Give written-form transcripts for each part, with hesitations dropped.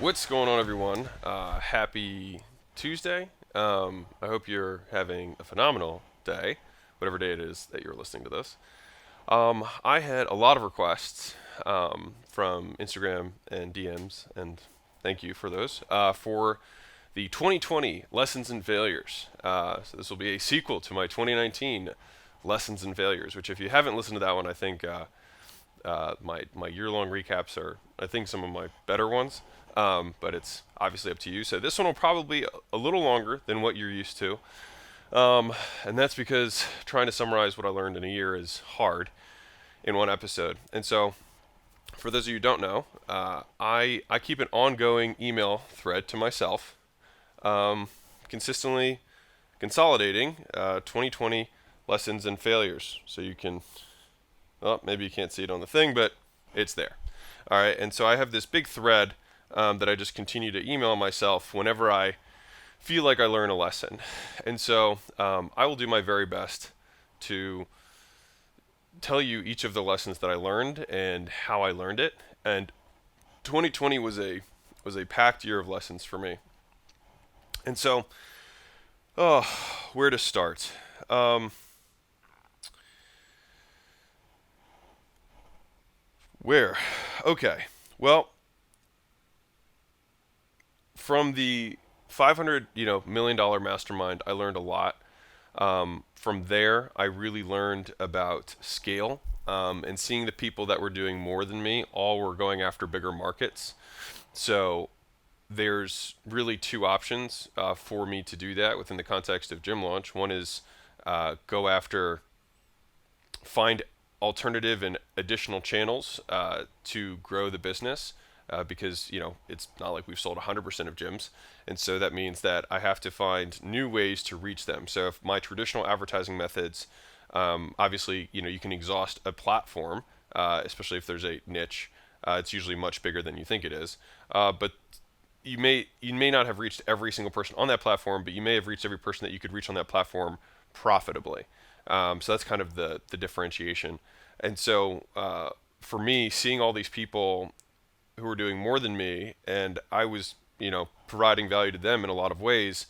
What's going on, everyone? Happy Tuesday. I hope you're having a phenomenal day, whatever day it is that you're listening to this. I had a lot of requests from Instagram and DMs, and thank you for those, for the 2020 Lessons and Failures. So this will be a sequel to my 2019 Lessons and Failures, which if you haven't listened to that one, I think my year-long recaps are, I think, some of my better ones, but it's obviously up to you. So this one will probably be a little longer than what you're used to, and that's because trying to summarize what I learned in a year is hard in one episode. And so, for those of you who don't know, I keep an ongoing email thread to myself, consistently consolidating 2020 lessons and failures. So you can, well, maybe you can't see it on the thing, but it's there. All right, and so I have this big thread that I just continue to email myself whenever I feel like I learn a lesson. And so I will do my very best to tell you each of the lessons that I learned and how I learned it. And 2020 was a packed year of lessons for me. And so, oh, where to start? Where? Okay. Well, from the 500 million dollar mastermind, I learned a lot. From there, I really learned about scale, and seeing the people that were doing more than me all were going after bigger markets. So there's really two options for me to do that within the context of gym launch. One is go after, find alternative and additional channels to grow the business, because it's not like we've sold 100% of gyms, and so that means that I have to find new ways to reach them. So if my traditional advertising methods, obviously you can exhaust a platform, especially if there's a niche. It's usually much bigger than you think it is, but you may not have reached every single person on that platform, but you may have reached every person that you could reach on that platform profitably. So that's kind of the differentiation. And so for me, seeing all these people who were doing more than me, and I was providing value to them in a lot of ways,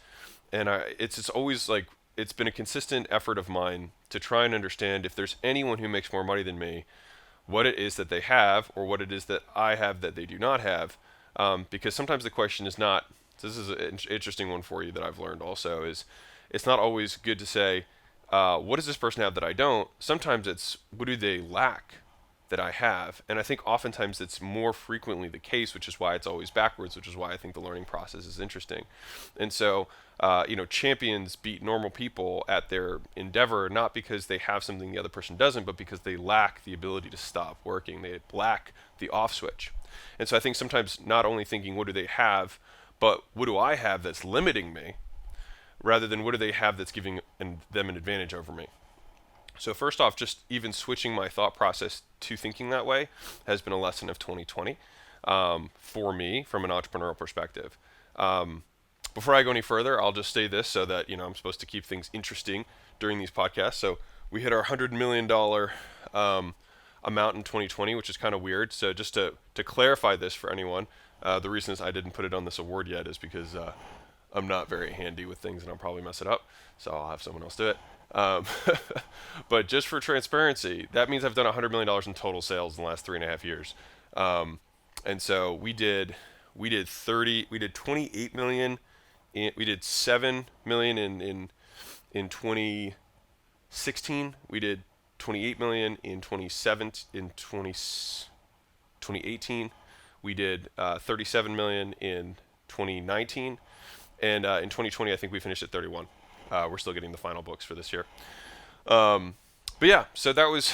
and it's always like it's been a consistent effort of mine to try and understand if there's anyone who makes more money than me, what it is that they have, or what it is that I have that they do not have. Because sometimes the question is not, this is an interesting one for you that I've learned also, is it's not always good to say, what does this person have that I don't? Sometimes it's, what do they lack that I have? And I think oftentimes it's more frequently the case, which is why it's always backwards, which is why I think the learning process is interesting. And so, champions beat normal people at their endeavor, not because they have something the other person doesn't, but because they lack the ability to stop working. They lack the off switch. And so I think sometimes not only thinking, what do they have, but what do I have that's limiting me, rather than what do they have that's giving them an advantage over me. So first off, just even switching my thought process to thinking that way has been a lesson of 2020, for me from an entrepreneurial perspective. Before I go any further, I'll just say this so that I'm supposed to keep things interesting during these podcasts. So we hit our $100 million amount in 2020, which is kind of weird. So just to clarify this for anyone, the reason is I didn't put it on this award yet is because I'm not very handy with things and I'll probably mess it up. So I'll have someone else do it. Um, but just for transparency, that means I've done $100 million in total sales in the last 3.5 years. And so we did 28 million, we did 7 million in 2016. We did 28 million in 2018. We did 37 million in 2019, and in 2020 I think we finished at 31. We're still getting the final books for this year. But yeah, so that was,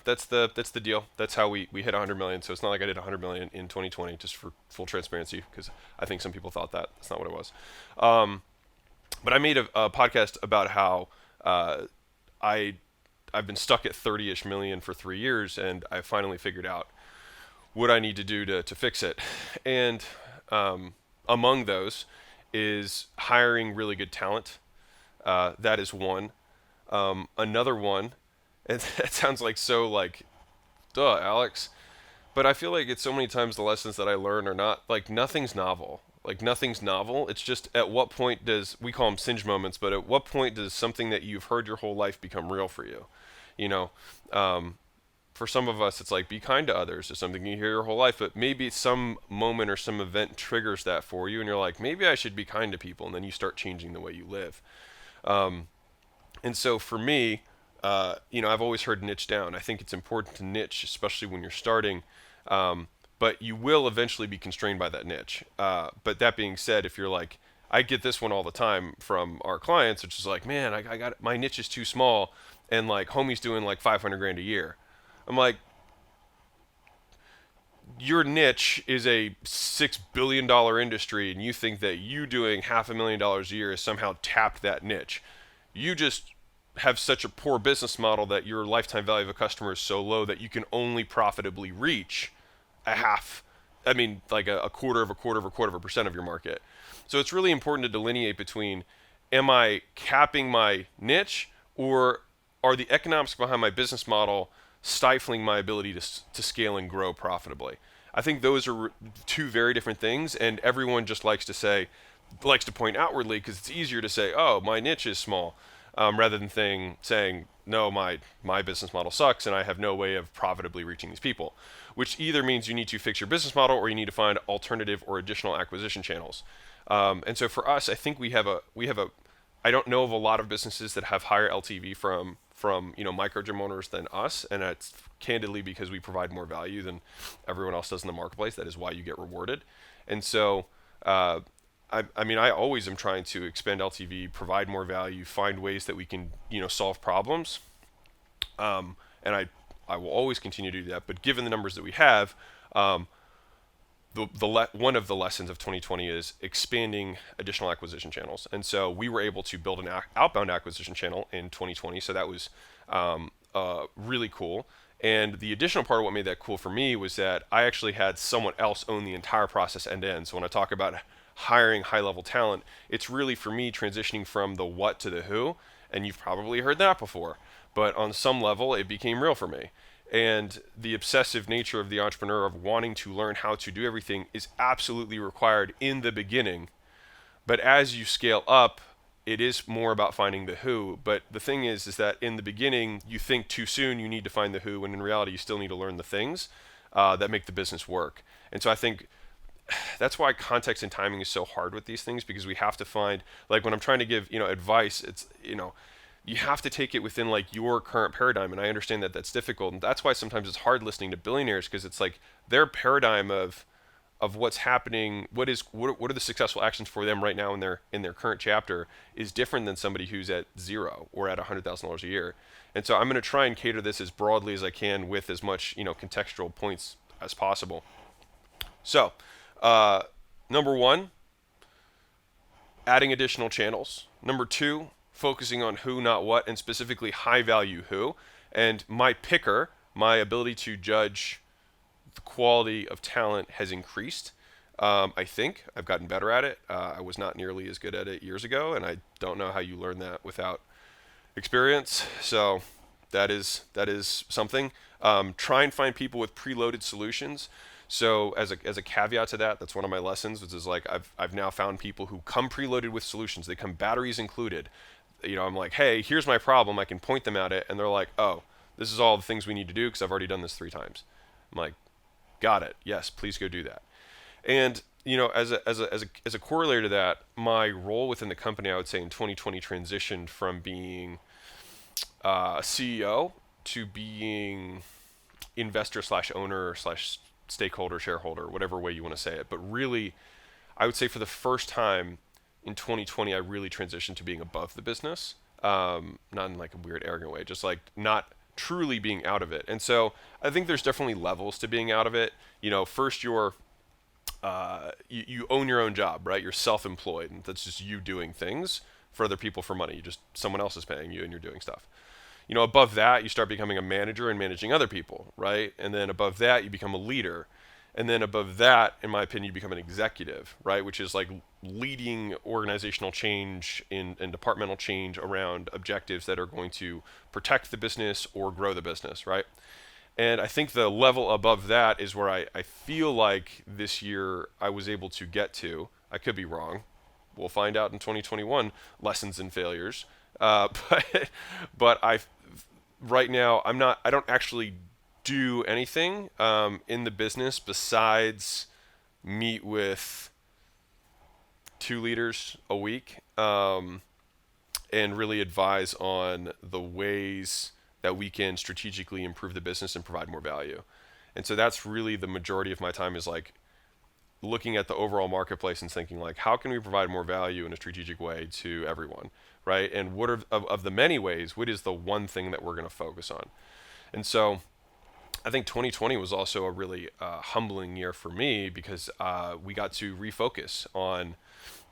that's the deal. That's how we hit 100 million. So it's not like I did 100 million in 2020, just for full transparency, because I think some people thought that. That's not what it was. But I made a podcast about how I've been stuck at 30-ish million for 3 years, and I finally figured out what I need to do to fix it. And among those is hiring really good talent. That is one. Another one, and it sounds like so like, duh, Alex. But I feel like it's so many times the lessons that I learn are not like nothing's novel. Like nothing's novel. It's just at what point does we call them singe moments, but at what point does something that you've heard your whole life become real for you? You know, um, for some of us, it's like be kind to others. It's something you hear your whole life, but maybe some moment or some event triggers that for you, and you're like, maybe I should be kind to people, and then you start changing the way you live. Um, and so for me, I've always heard niche down. I think it's important to niche, especially when you're starting. But you will eventually be constrained by that niche. But that being said, if you're like, I get this one all the time from our clients, which is like, man, I got my niche is too small, and like homie's doing like 500 grand a year. I'm like, your niche is a $6 billion industry, and you think that you doing $500,000 a year has somehow tapped that niche. You just have such a poor business model that your lifetime value of a customer is so low that you can only profitably reach a half, I mean, like a quarter of a quarter of a quarter of a percent of your market. So it's really important to delineate between, am I capping my niche, or are the economics behind my business model stifling my ability to scale and grow profitably? I think those are two very different things, and everyone just likes to point outwardly because it's easier to say, oh, my niche is small, rather than saying, no, my business model sucks and I have no way of profitably reaching these people, which either means you need to fix your business model or you need to find alternative or additional acquisition channels. And so for us, I think we have a I don't know of a lot of businesses that have higher LTV from micro gym owners than us, and it's candidly because we provide more value than everyone else does in the marketplace. That is why you get rewarded. And so I always am trying to expand LTV, provide more value, find ways that we can solve problems, and I will always continue to do that. But given the numbers that we have, one of the lessons of 2020 is expanding additional acquisition channels. And so we were able to build an outbound acquisition channel in 2020. So that was really cool. And the additional part of what made that cool for me was that I actually had someone else own the entire process end to end. So when I talk about hiring high level talent, it's really for me transitioning from the what to the who. And you've probably heard that before. But on some level, it became real for me. And the obsessive nature of the entrepreneur of wanting to learn how to do everything is absolutely required in the beginning. But as you scale up, it is more about finding the who. But the thing is that in the beginning, you think too soon you need to find the who, when in reality, you still need to learn the things that make the business work. And so I think that's why context and timing is so hard with these things, because we have to find, like when I'm trying to give advice, it's you have to take it within like your current paradigm. And I understand that that's difficult, and that's why sometimes it's hard listening to billionaires, because it's like their paradigm of what's happening, what are the successful actions for them right now in their current chapter is different than somebody who's at zero or at $100,000 a year. And so I'm going to try and cater this as broadly as I can with as much contextual points as possible. So number one, adding additional channels. Number two, focusing on who, not what, and specifically high value who. And my picker, my ability to judge the quality of talent has increased. I think I've gotten better at it. I was not nearly as good at it years ago, and I don't know how you learn that without experience. So that is something. Try and find people with preloaded solutions. So as a caveat to that, that's one of my lessons, which is like I've now found people who come preloaded with solutions. They come batteries included. I'm like, hey, here's my problem. I can point them at it, and they're like, oh, this is all the things we need to do because I've already done this 3 times. I'm like, got it. Yes, please go do that. And as a corollary to that, my role within the company, I would say in 2020 transitioned from being a CEO to being investor slash owner slash stakeholder, shareholder, whatever way you want to say it. But really, I would say for the first time in 2020, I really transitioned to being above the business, not in like a weird, arrogant way, just like not truly being out of it. And so I think there's definitely levels to being out of it. First you own your own job, right? You're self-employed, and that's just you doing things for other people for money. Someone else is paying you, and you're doing stuff. Above that, you start becoming a manager and managing other people, right? And then above that, you become a leader. And then above that, in my opinion, you become an executive, right? Which is like leading organizational change and departmental change around objectives that are going to protect the business or grow the business, right? And I think the level above that is where I feel like this year I was able to get to. I could be wrong. We'll find out in 2021 lessons and failures. But I right now I don't actually do anything in the business besides meet with 2 leaders a week, and really advise on the ways that we can strategically improve the business and provide more value. And so that's really the majority of my time is like looking at the overall marketplace and thinking like, how can we provide more value in a strategic way to everyone, right? And what are of the many ways, what is the one thing that we're going to focus on? And so I think 2020 was also a really humbling year for me because we got to refocus on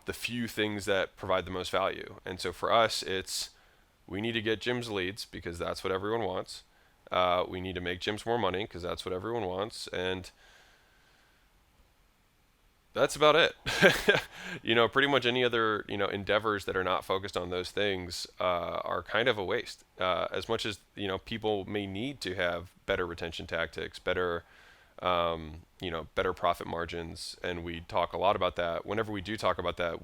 the few things that provide the most value. And so for us, it's we need to get gyms leads because that's what everyone wants. We need to make gyms more money because that's what everyone wants. And that's about it. Pretty much any other, endeavors that are not focused on those things are kind of a waste. As much as, people may need to have better retention tactics, better profit margins, and we talk a lot about that. Whenever we do talk about that,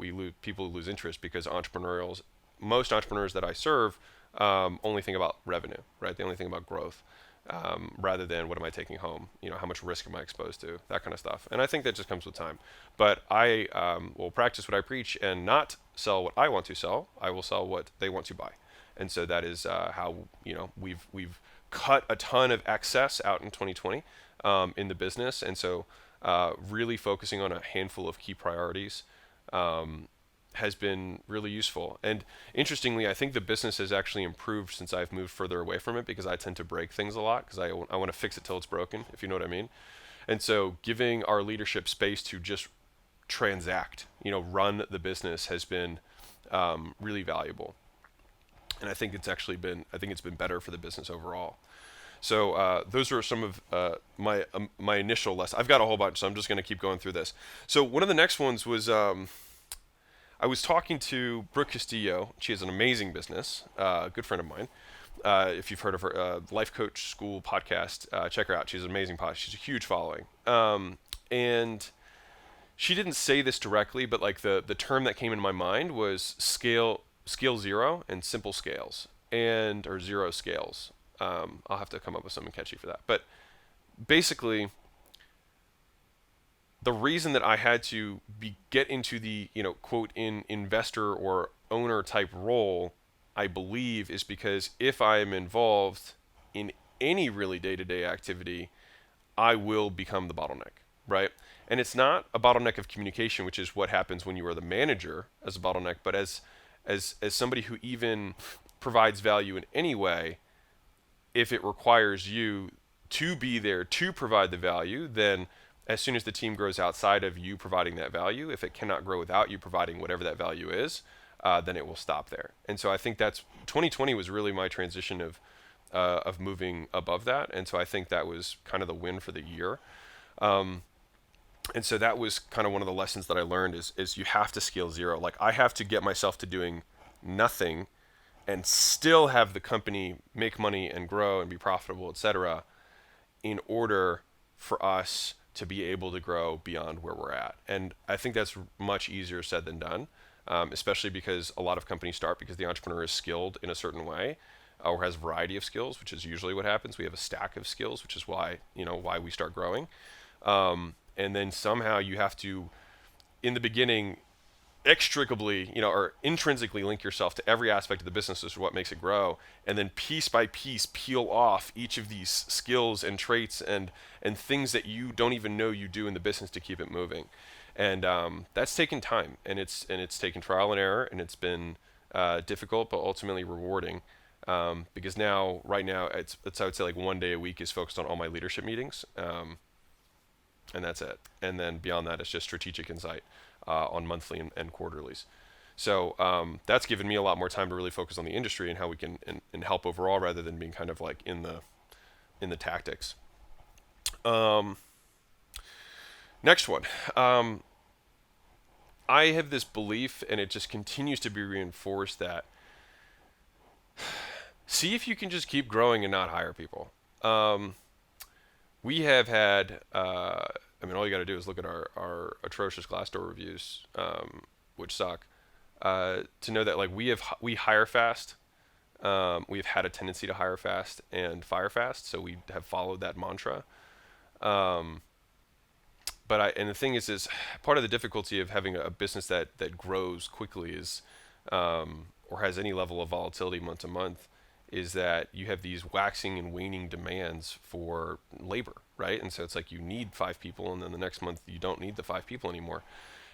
people lose interest because most entrepreneurs that I serve only think about revenue, right? They only think about growth. Rather than what am I taking home? How much risk am I exposed to? That kind of stuff. And I think that just comes with time. But I will practice what I preach and not sell what I want to sell. I will sell what they want to buy. And so that is how we've cut a ton of excess out in 2020 in the business. And so really focusing on a handful of key priorities has been really useful. And interestingly, I think the business has actually improved since I've moved further away from it because I tend to break things a lot because I want to fix it till it's broken, if you know what I mean. And so giving our leadership space to just transact, run the business has been really valuable. And I think it's been better for the business overall. So those are some of my initial lessons. I've got a whole bunch, so I'm just going to keep going through this. So one of the next ones was I was talking to Brooke Castillo. She has an amazing business, a good friend of mine. If you've heard of her Life Coach School podcast, check her out. She's an amazing podcast. She's a huge following. And she didn't say this directly, but like the term that came in my mind was scale zero and simple scales or zero scales. I'll have to come up with something catchy for that. But basically, the reason that I had to get into the, quote, in investor or owner type role, I believe, is because if I am involved in any really day-to-day activity, I will become the bottleneck, right? And it's not a bottleneck of communication, which is what happens when you are the manager as a bottleneck, but as somebody who even provides value in any way, if it requires you to be there to provide the value, then as soon as the team grows outside of you providing that value, if it cannot grow without you providing whatever that value is, then it will stop there. And so I think that's 2020 was really my transition of moving above that. And so I think that was kind of the win for the year. And so that was kind of one of the lessons that I learned is you have to scale zero. Like I have to get myself to doing nothing and still have the company make money and grow and be profitable, etc., in order for us to be able to grow beyond where we're at. And I think that's much easier said than done, especially because a lot of companies start because the entrepreneur is skilled in a certain way or has a variety of skills, which is usually what happens. We have a stack of skills, which is why we start growing. And then somehow you have to, in the beginning, extricably, or intrinsically link yourself to every aspect of the business, which is what makes it grow, and then piece by piece peel off each of these skills and traits and things that you don't even know you do in the business to keep it moving. And that's taken time, and it's taken trial and error, and it's been difficult but ultimately rewarding. Because right now it's I would say like one day a week is focused on all my leadership meetings, and that's it. And then beyond that, it's just strategic insight on monthly and quarterlies. So that's given me a lot more time to really focus on the industry and how we can and help overall, rather than being kind of like in the tactics. Next one. I have this belief, and it just continues to be reinforced, that see if you can just keep growing and not hire people. we have had, I mean, all you got to do is look at our atrocious Glassdoor reviews, which suck, to know that like we hire fast. We've had a tendency to hire fast and fire fast, so we have followed that mantra. Um, and the thing is part of the difficulty of having a business that grows quickly is, or has any level of volatility month to month, is that you have these waxing and waning demands for labor, right? And so it's like you need 5 people, and then the next month you don't need the 5 people anymore.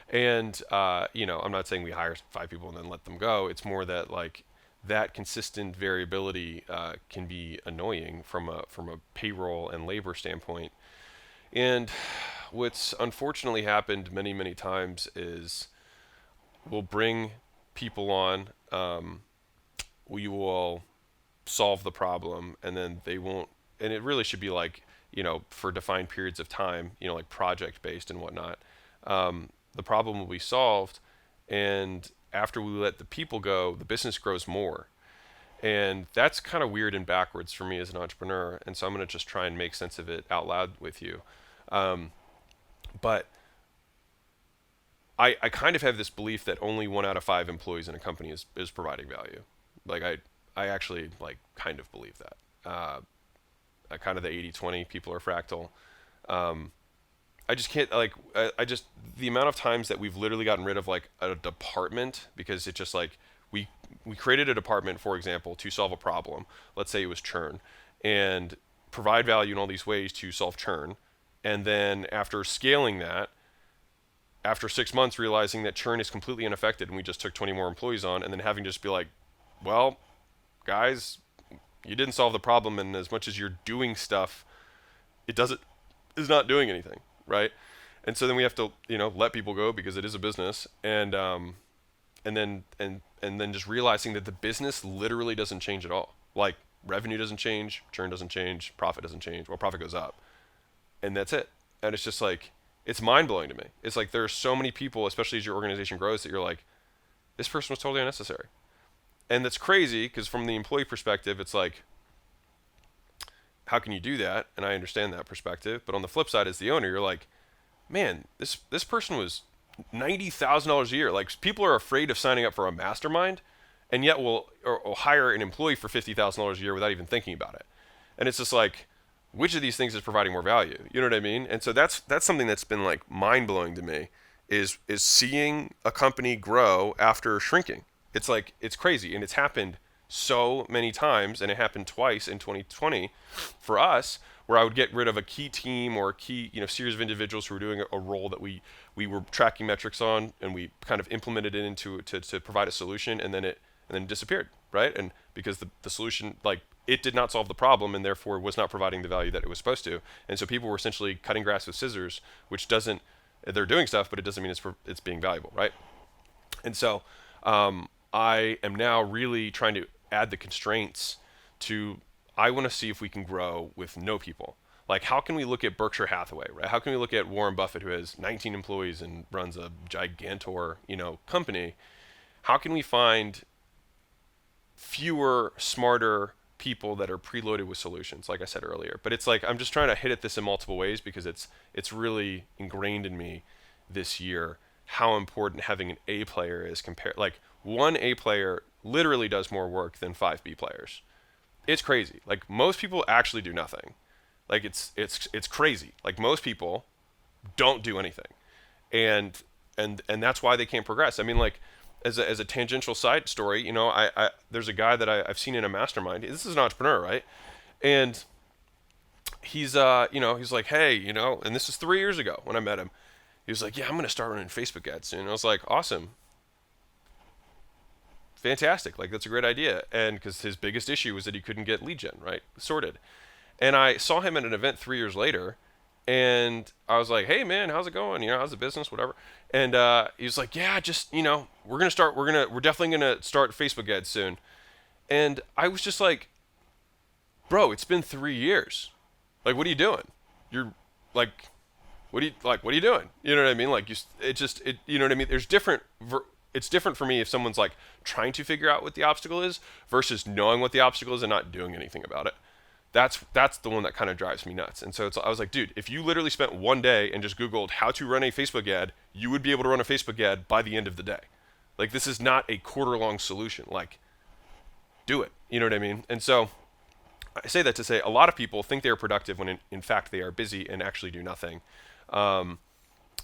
And I'm not saying we hire 5 people and then let them go. It's more that like that consistent variability can be annoying from a payroll and labor standpoint. And what's unfortunately happened many times is we'll bring people on, we will solve the problem, and then they won't. And it really should be like, for defined periods of time, like project based and whatnot. The problem will be solved, and after we let the people go, the business grows more. And that's kind of weird and backwards for me as an entrepreneur. And so I'm going to just try and make sense of it out loud with you. Um, but I kind of have this belief that only 1 out of 5 employees in a company is providing value. Like I actually like kind of believe that. I kind of the 80/20 people are fractal. Um, I just can't like I just the amount of times that we've literally gotten rid of like a department because it just like we created a department, for example, to solve a problem. Let's say it was churn, and provide value in all these ways to solve churn. And then after scaling that, after 6 months realizing that churn is completely unaffected and we just took 20 more employees on, and then having to just be like, well, guys, you didn't solve the problem, and as much as you're doing stuff, it doesn't is not doing anything, right? And so then we have to let people go because it is a business, and then just realizing that the business literally doesn't change at all. Like revenue doesn't change, churn doesn't change, profit doesn't change. Well, profit goes up, and that's it. And it's just like it's mind blowing to me. It's like there are so many people, especially as your organization grows, that you're like, this person was totally unnecessary. And that's crazy because from the employee perspective, it's like, how can you do that? And I understand that perspective. But on the flip side, as the owner, you're like, man, this person was $90,000 a year. Like people are afraid of signing up for a mastermind, and yet will hire an employee for $50,000 a year without even thinking about it. And it's just like, which of these things is providing more value? You know what I mean? And so that's something that's been like mind blowing to me is seeing a company grow after shrinking. It's like it's crazy, and it's happened so many times, and it happened twice in 2020 for us, where I would get rid of a key team or a key series of individuals who were doing a role that we were tracking metrics on, and we kind of implemented it into to provide a solution, and then it disappeared, right? And because the solution, like, it did not solve the problem, and therefore was not providing the value that it was supposed to. And so people were essentially cutting grass with scissors, which doesn't, they're doing stuff, but it doesn't mean it's being valuable, right? And so I am now really trying to add the constraints to, I want to see if we can grow with no people. Like, how can we look at Berkshire Hathaway, right? How can we look at Warren Buffett, who has 19 employees and runs a gigantor, company? How can we find fewer, smarter people that are preloaded with solutions, like I said earlier? But it's like I'm just trying to hit at this in multiple ways because it's really ingrained in me this year how important having an A player is compared. Like one A player literally does more work than 5 B players. It's crazy. Like most people actually do nothing. Like it's crazy. Like most people don't do anything, and that's why they can't progress. I mean, like as a tangential side story, I there's a guy that I've seen in a mastermind. This is an entrepreneur, right? And he's he's like, hey, and this is 3 years ago when I met him. He was like, yeah, I'm gonna start running Facebook ads soon. And I was like, awesome, fantastic, like that's a great idea. And because his biggest issue was that he couldn't get lead gen right sorted. And I saw him at an event 3 years later, and I was like, hey man, how's it going? How's the business, whatever. And he was like, yeah, just we're definitely gonna start Facebook ads soon. And I was just like, bro, it's been 3 years. Like, what are you doing? You're like, what are you doing? You know what I mean? Like you know what I mean? It's different for me if someone's like trying to figure out what the obstacle is versus knowing what the obstacle is and not doing anything about it. That's the one that kind of drives me nuts. And so I was like, dude, if you literally spent one day and just Googled how to run a Facebook ad, you would be able to run a Facebook ad by the end of the day. Like, this is not a quarter long solution. Like, do it. You know what I mean? And so I say that to say a lot of people think they are productive when in fact they are busy and actually do nothing. Um,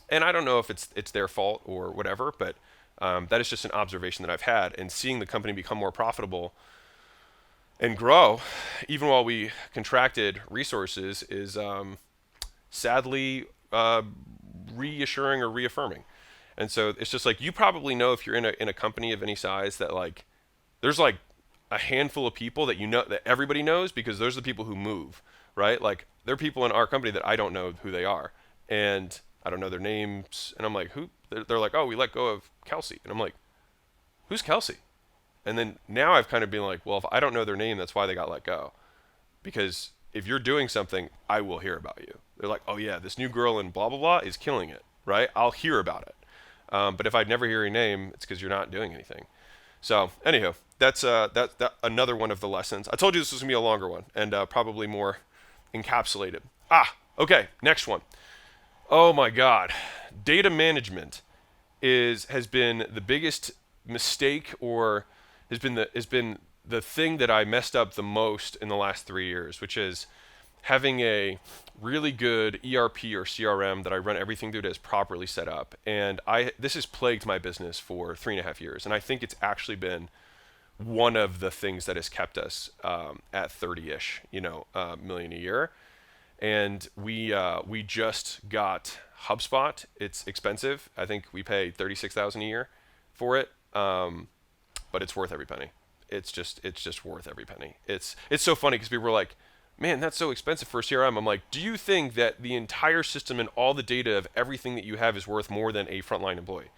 and I don't know if it's their fault or whatever, but that is just an observation that I've had. And seeing the company become more profitable and grow, even while we contracted resources, is sadly reassuring or reaffirming. And so it's just like, you probably know, if you're in a company of any size, that like there's like a handful of people that you know, that everybody knows, because those are the people who move, right? Like, there are people in our company that I don't know who they are, and I don't know their names, and I'm like, who? They're like, oh, we let go of Kelsey, and I'm like, who's Kelsey? And then now I've kind of been like, well, if I don't know their name, that's why they got let go. Because if you're doing something, I will hear about you. They're like, oh yeah, this new girl in blah blah blah is killing it, right? I'll hear about it. But if I'd never hear your name, it's because you're not doing anything. So, anywho, that's that another one of the lessons. I told you this was gonna be a longer one, and probably more encapsulated. Okay, next one. Oh my God, data management has been the biggest mistake, or has been the thing that I messed up the most in the last 3 years, which is having a really good ERP or CRM that I run everything through that is properly set up. And this has plagued my business for 3.5 years, and I think it's actually been one of the things that has kept us at 30-ish, million a year. And we just got HubSpot. It's expensive. I think we pay 36,000 a year for it, but it's worth every penny. It's just worth every penny. It's so funny because people were like, man, that's so expensive for a CRM. I'm like, do you think that the entire system and all the data of everything that you have is worth more than a frontline employee?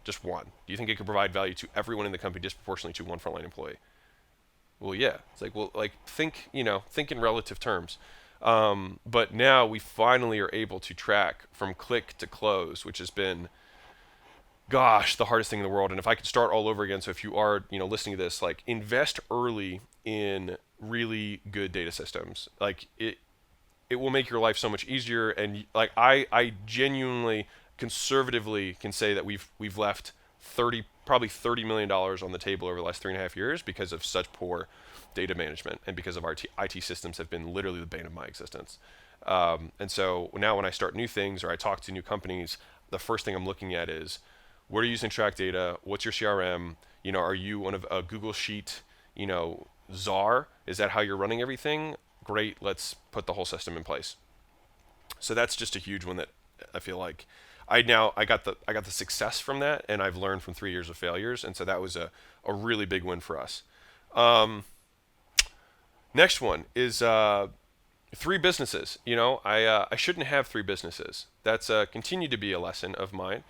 Just one. Do you think it could provide value to everyone in the company disproportionately to one frontline employee? Well, yeah. It's like, well, like, think in relative terms. But now we finally are able to track from click to close, which has been, gosh, the hardest thing in the world. And if I could start all over again, so if you are, listening to this, like, invest early in really good data systems. Like, it will make your life so much easier. And like, I genuinely, conservatively can say that we've left probably $30 million on the table over the last 3.5 years because of such poor data management, and because of our IT systems have been literally the bane of my existence. And so now when I start new things or I talk to new companies, the first thing I'm looking at is, what are you using to track data? What's your CRM? Are you one of a Google Sheet, czar? Is that how you're running everything? Great, let's put the whole system in place. So that's just a huge one that I feel like I got the success from that, and I've learned from 3 years of failures, and so that was a really big win for us. Next one is 3 businesses. I shouldn't have 3 businesses. That's continued to be a lesson of mine.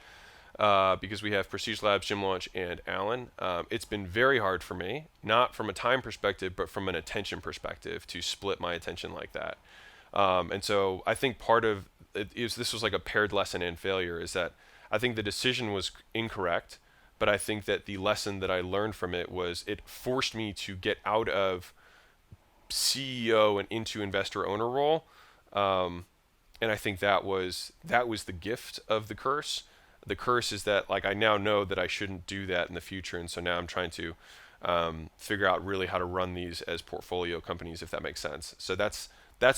Because we have Prestige Labs, Gym Launch, and Alan. It's been very hard for me, not from a time perspective, but from an attention perspective, to split my attention like that. And so I think part of this was like a paired lesson and failure, is that I think the decision was incorrect, but I think that the lesson that I learned from it was it forced me to get out of CEO and into investor owner role. And I think that was the gift of the curse. The curse is that, like, I now know that I shouldn't do that in the future, and so now I'm trying to figure out really how to run these as portfolio companies, if that makes sense. So that's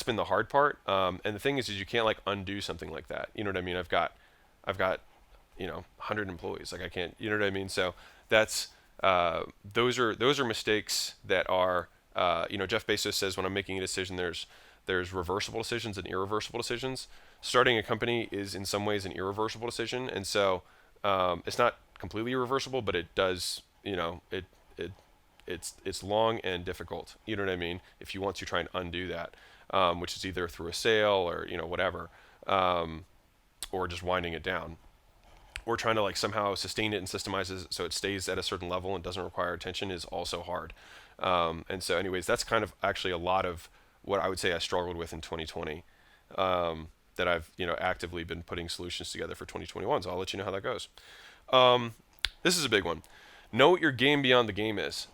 been the hard part. And the thing is you can't like undo something like that. You know what I mean? I've got 100 employees. Like, I can't. You know what I mean? So that's those are mistakes that are Jeff Bezos says, when I'm making a decision, there's reversible decisions and irreversible decisions. Starting a company is in some ways an irreversible decision, and so it's not completely irreversible, but it does, it's long and difficult. You know what I mean? If you want to try and undo that, which is either through a sale or whatever, or just winding it down, or trying to like somehow sustain it and systemize it so it stays at a certain level and doesn't require attention, is also hard. And so, anyways, that's kind of actually a lot of what I would say I struggled with in 2020. That I've actively been putting solutions together for 2021. So I'll let you know how that goes. This is a big one. Know what your game beyond the game is.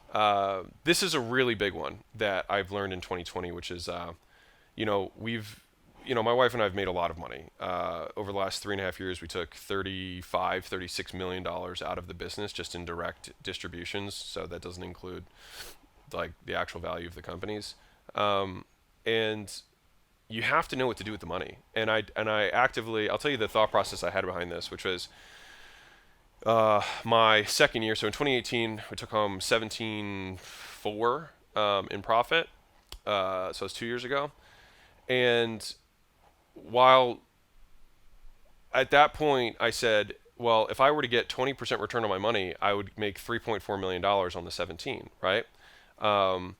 This is a really big one that I've learned in 2020, which is, we've, my wife and I have made a lot of money. Over the last 3.5 years, we took $36 million out of the business just in direct distributions. So that doesn't include like the actual value of the companies. And you have to know what to do with the money. And I actively, I'll tell you the thought process I had behind this, which was my second year. So in 2018, we took home 17.4 in profit. So it's 2 years ago. And while at that point I said, well, if I were to get 20% return on my money, I would make $3.4 million on the 17, right? Um,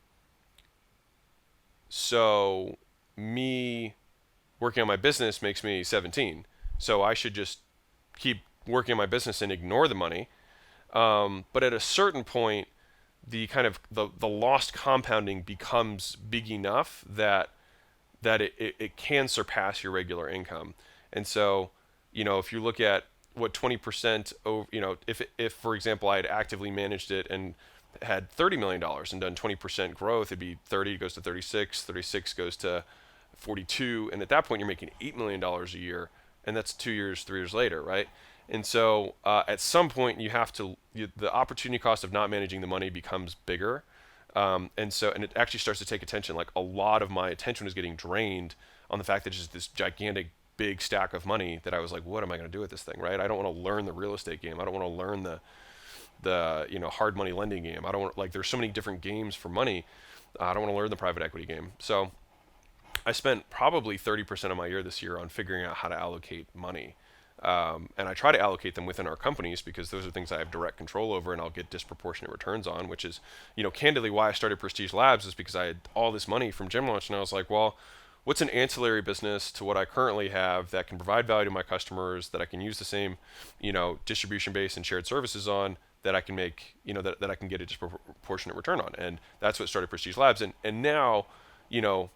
so me working on my business makes me 17. So I should just keep working on my business and ignore the money. But at a certain point, the kind of the lost compounding becomes big enough that it can surpass your regular income. And so, if you look at what 20% over, if for example I had actively managed it and had $30 million and done 20% growth, it'd be 30 goes to 36, 36 goes to 42, and at that point you're making $8 million a year, and that's 2 years, 3 years later, right? And so at some point the opportunity cost of not managing the money becomes bigger, and it actually starts to take attention. Like a lot of my attention was getting drained on the fact that it's just this gigantic big stack of money that I was like, what am I going to do with this thing, right? I don't want to learn the real estate game. I don't want to learn the hard money lending game. I don't want, like, there's so many different games for money. I don't want to learn the private equity game. So I spent probably 30% of my year this year on figuring out how to allocate money. And I try to allocate them within our companies because those are things I have direct control over and I'll get disproportionate returns on, which is, candidly why I started Prestige Labs, is because I had all this money from Gym Launch and I was like, well, what's an ancillary business to what I currently have that can provide value to my customers, that I can use the same, distribution base and shared services on, that I can make, that I can get a disproportionate return on. And that's what started Prestige Labs. And now, you know,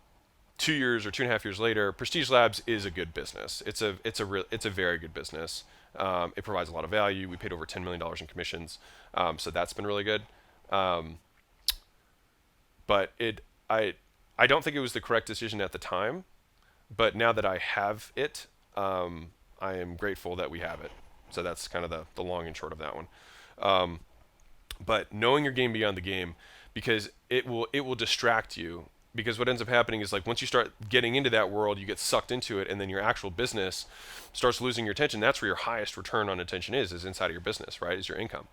2 years or 2.5 years later, Prestige Labs is a good business. It's a very good business. It provides a lot of value. We paid over $10 million in commissions, so that's been really good. Um, but I don't think it was the correct decision at the time. But now that I have it, I am grateful that we have it. So that's kind of the long and short of that one. Um, but knowing your game beyond the game, because it will distract you. Because what ends up happening is, like, once you start getting into that world, you get sucked into it, and then your actual business starts losing your attention. That's where your highest return on attention is inside of your business, right? Is your income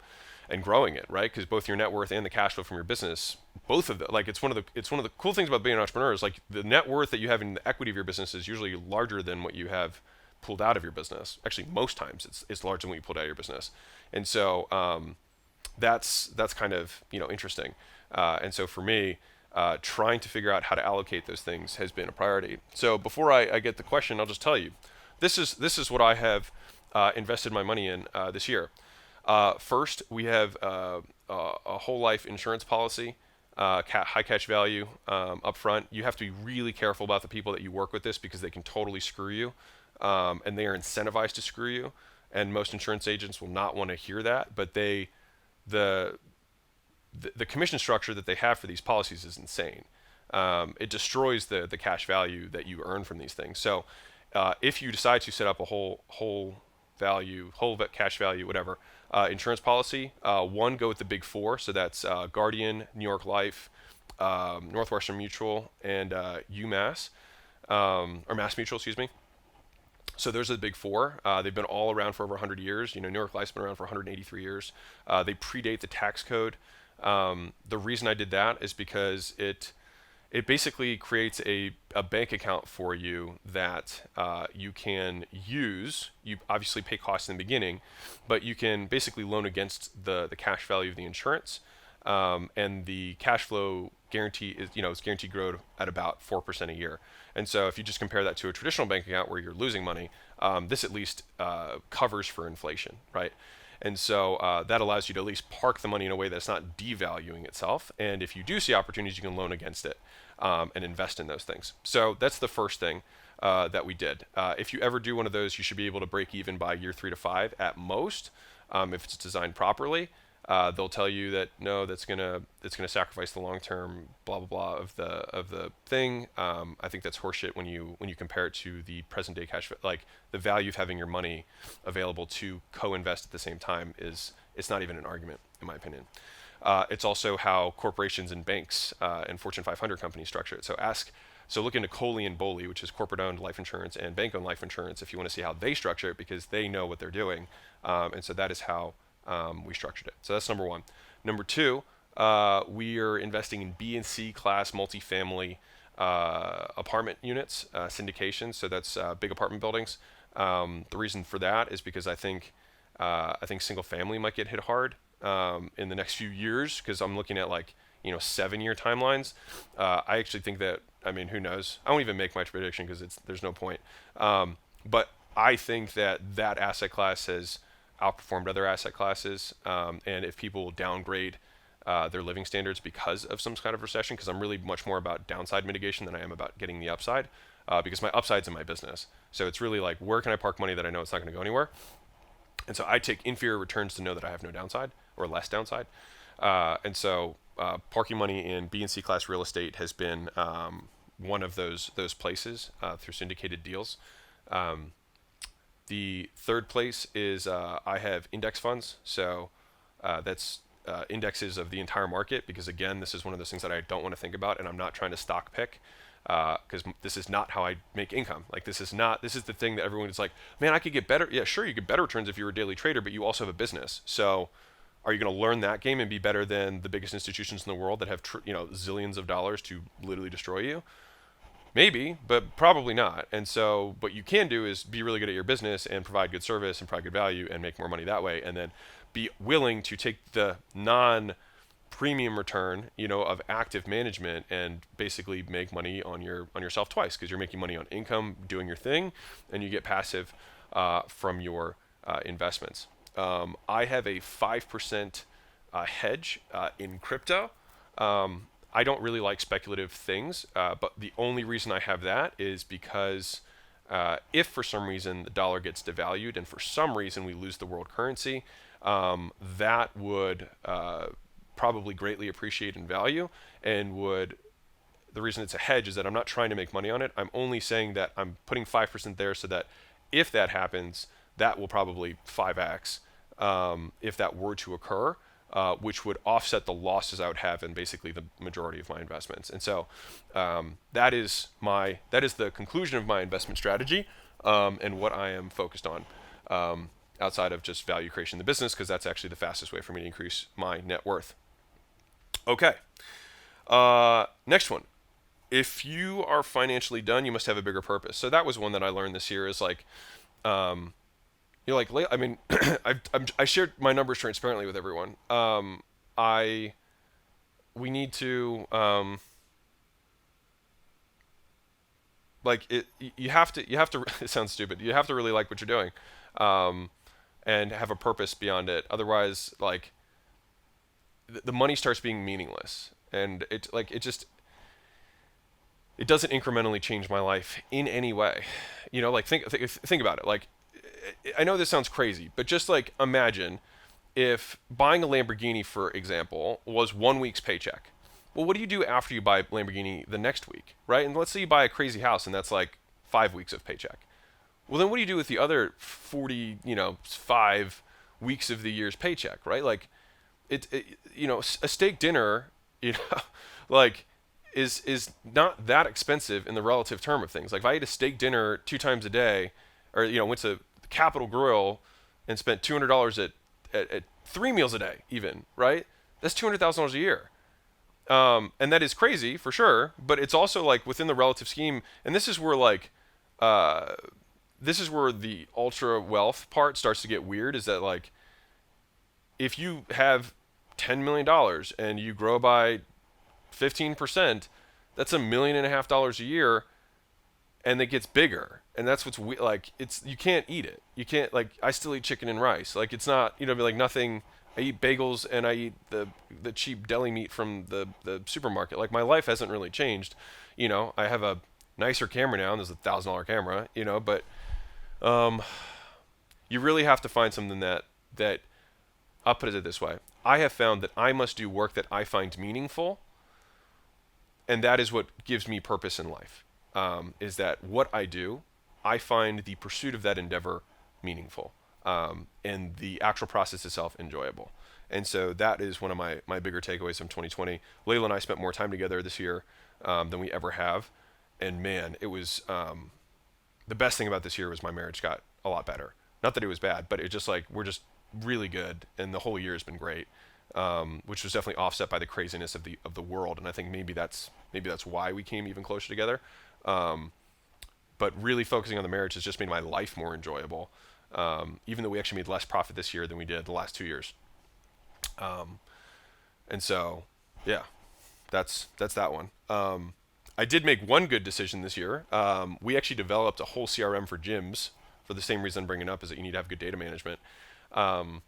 and growing it, right? Because both your net worth and the cash flow from your business, both of them, like, it's one of the cool things about being an entrepreneur is, like, the net worth that you have in the equity of your business is usually larger than what you have pulled out of your business. Actually, most times it's larger than what you pulled out of your business, and so that's kind of interesting. And so for me, trying to figure out how to allocate those things has been a priority. So before I get the question, I'll just tell you, this is what I have invested my money in this year. First, we have a whole life insurance policy, high catch value up front. You have to be really careful about the people that you work with this because they can totally screw you, and they are incentivized to screw you. And most insurance agents will not want to hear that, but the the commission structure that they have for these policies is insane. It destroys the cash value that you earn from these things. So if you decide to set up a whole cash value, whatever, insurance policy, one, go with the big four. So that's Guardian, New York Life, Northwestern Mutual, and UMass, or Mass Mutual, excuse me. So those are the big four. They've been all around for over 100 years. New York Life's been around for 183 years. They predate the tax code. The reason I did that is because it basically creates a bank account for you that you can use. You obviously pay costs in the beginning, but you can basically loan against the cash value of the insurance. And the cash flow guarantee is, it's guaranteed growth at about 4% a year. And so if you just compare that to a traditional bank account where you're losing money, this at least covers for inflation, right? And so that allows you to at least park the money in a way that's not devaluing itself. And if you do see opportunities, you can loan against it and invest in those things. So that's the first thing that we did. If you ever do one of those, you should be able to break even by year 3 to 5 at most, if it's designed properly. They'll tell you that no, it's gonna sacrifice the long term blah blah blah of the thing. I think that's horseshit when you compare it to the present day cash. Like the value of having your money available to co-invest at the same time is it's not even an argument in my opinion. It's also how corporations and banks and Fortune 500 companies structure it. So look into Coley and Boley, which is corporate-owned life insurance and bank-owned life insurance, if you want to see how they structure it, because they know what they're doing. And so that is how we structured it. So that's number one. Number two, we are investing in B and C class multifamily apartment units, syndications. So that's big apartment buildings. The reason for that is because I think single family might get hit hard in the next few years because I'm looking at like 7-year timelines. I actually think that I mean who knows? I won't even make my prediction because there's no point. But I think that asset class has outperformed other asset classes, and if people downgrade their living standards because of some kind of recession, because I'm really much more about downside mitigation than I am about getting the upside, because my upside's in my business. So it's really like where can I park money that I know it's not going to go anywhere. And so I take inferior returns to know that I have no downside or less downside. And so parking money in B and C class real estate has been one of those places through syndicated deals. The third place is I have index funds. So that's indexes of the entire market because, again, this is one of those things that I don't want to think about, and I'm not trying to stock pick because this is not how I make income. Like this is the thing that everyone is like, man, I could get better. Yeah, sure, you get better returns if you're a daily trader, but you also have a business. So are you going to learn that game and be better than the biggest institutions in the world that have zillions of dollars to literally destroy you? Maybe, but probably not. And so what you can do is be really good at your business and provide good service and provide good value and make more money that way, and then be willing to take the non-premium return, of active management and basically make money on yourself twice because you're making money on income doing your thing, and you get passive from your investments. I have a 5% hedge in crypto. I don't really like speculative things, but the only reason I have that is because if for some reason the dollar gets devalued and for some reason we lose the world currency, that would probably greatly appreciate in value and would. The reason it's a hedge is that I'm not trying to make money on it. I'm only saying that I'm putting 5% there so that if that happens, that will probably 5x if that were to occur. Which would offset the losses I would have in basically the majority of my investments. And so that is the conclusion of my investment strategy and what I am focused on outside of just value creation in the business, because that's actually the fastest way for me to increase my net worth. Okay. Next one. If you are financially done, you must have a bigger purpose. So that was one that I learned this year is like, I mean, I shared my numbers transparently with everyone. We need to, like it. You have to. It sounds stupid. You have to really like what you're doing, and have a purpose beyond it. Otherwise, like, the money starts being meaningless, and it doesn't incrementally change my life in any way. Like think about it. Like, I know this sounds crazy, but just like imagine if buying a Lamborghini, for example, was 1 week's paycheck. Well, what do you do after you buy a Lamborghini the next week, right? And let's say you buy a crazy house and that's like 5 weeks of paycheck. Well, then what do you do with the other 5 weeks of the year's paycheck, right? Like a steak dinner, like is not that expensive in the relative term of things. Like if I ate a steak dinner 2 times a day, or went to Capital Grill and spent $200 at 3 meals a day, even, right? That's $200,000 a year. And that is crazy for sure, but it's also like within the relative scheme. And this is where the ultra wealth part starts to get weird, is that like, if you have $10 million and you grow by 15%, that's $1.5 million a year. And it gets bigger, and that's what's like. It's you can't eat it. You can't like. I still eat chicken and rice. Like it's not like nothing. I eat bagels and I eat the cheap deli meat from the supermarket. Like my life hasn't really changed. I have a nicer camera now, and there's $1,000 camera. But you really have to find something that I'll put it this way. I have found that I must do work that I find meaningful, and that is what gives me purpose in life. Is that what I do? I find the pursuit of that endeavor meaningful, and the actual process itself enjoyable. And so that is one of my bigger takeaways from 2020. Layla and I spent more time together this year than we ever have. And man, it was the best thing about this year was my marriage got a lot better. Not that it was bad, but it just like we're just really good, and the whole year has been great, which was definitely offset by the craziness of the world. And I think maybe that's why we came even closer together. But really focusing on the marriage has just made my life more enjoyable, even though we actually made less profit this year than we did the last 2 years. And so, yeah, that's that one. I did make one good decision this year. We actually developed a whole CRM for gyms for the same reason I'm bringing up is that you need to have good data management. And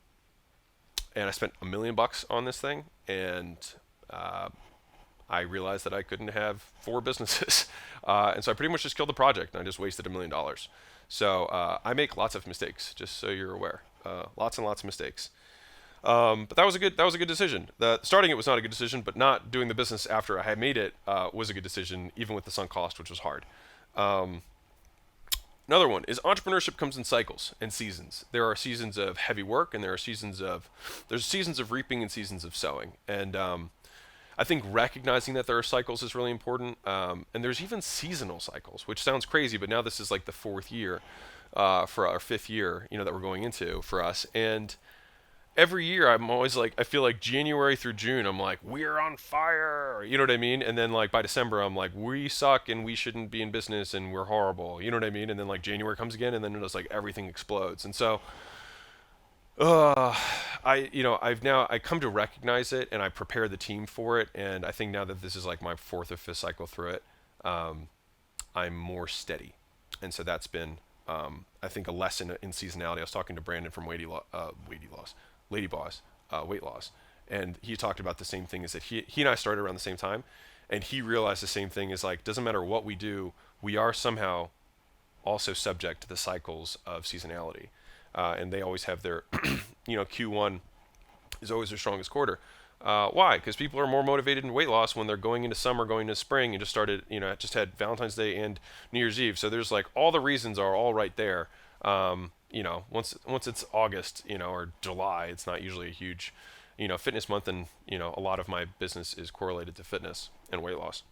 I spent $1 million on this thing, and I realized that I couldn't have 4 businesses. And so I pretty much just killed the project, and I just wasted $1 million. So I make lots of mistakes, just so you're aware. Lots and lots of mistakes. But that was a good decision. Starting it was not a good decision, but not doing the business after I had made it was a good decision, even with the sunk cost, which was hard. Another one is entrepreneurship comes in cycles and seasons. There are seasons of heavy work, and there's seasons of reaping and seasons of sowing. And I think recognizing that there are cycles is really important. And there's even seasonal cycles, which sounds crazy, but now this is like the 4th year for our 5th year, that we're going into for us. And every year I'm always like, I feel like January through June, I'm like, we're on fire. You know what I mean? And then like by December, I'm like, we suck and we shouldn't be in business and we're horrible. You know what I mean? And then like January comes again, and then it's like everything explodes. And so, I come to recognize it, and I prepare the team for it. And I think now that this is like my 4th or 5th cycle through it, I'm more steady. And so that's been, I think, a lesson in seasonality. I was talking to Brandon from Lady Boss, Weight Loss, and he talked about the same thing. Is that he and I started around the same time, and he realized the same thing. Is like, doesn't matter what we do, we are somehow also subject to the cycles of seasonality, and they always have their, Q1 is always their strongest quarter. Why? Because people are more motivated in weight loss when they're going into summer, going into spring, and just had Valentine's Day and New Year's Eve. So there's like all the reasons are all right there. Once it's August, or July, it's not usually a huge, fitness month, and a lot of my business is correlated to fitness and weight loss.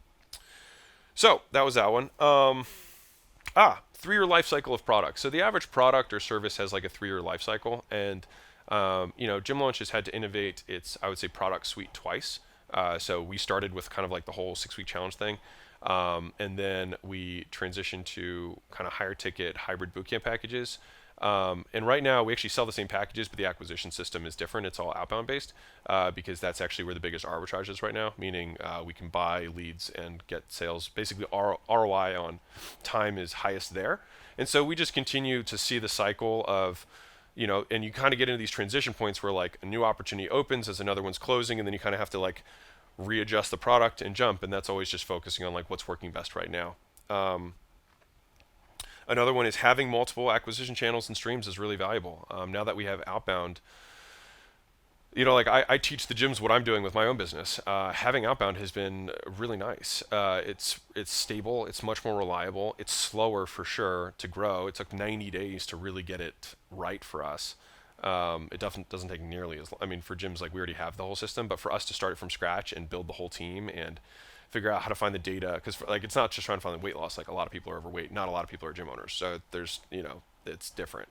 So that was that one. 3-year life cycle of products. So the average product or service has like a 3-year life cycle, and Gym Launch has had to innovate its, I would say, product suite twice. So we started with kind of like the whole 6-week challenge thing. And then we transitioned to kind of higher ticket hybrid bootcamp packages. And right now we actually sell the same packages, but the acquisition system is different. It's all outbound based, because that's actually where the biggest arbitrage is right now, meaning we can buy leads and get sales. Basically, ROI on time is highest there. And so we just continue to see the cycle of, and you kind of get into these transition points where like a new opportunity opens as another one's closing, and then you kind of have to like readjust the product and jump. And that's always just focusing on like what's working best right now. Another one is having multiple acquisition channels and streams is really valuable. Now that we have outbound, I teach the gyms what I'm doing with my own business. Having outbound has been really nice. It's stable. It's much more reliable. It's slower for sure to grow. It took 90 days to really get it right for us. It doesn't take nearly as long. I mean, for gyms, like we already have the whole system, but for us to start it from scratch and build the whole team and figure out how to find the data, because like it's not just trying to find the weight loss. Like a lot of people are overweight. Not a lot of people are gym owners. So there's, it's different.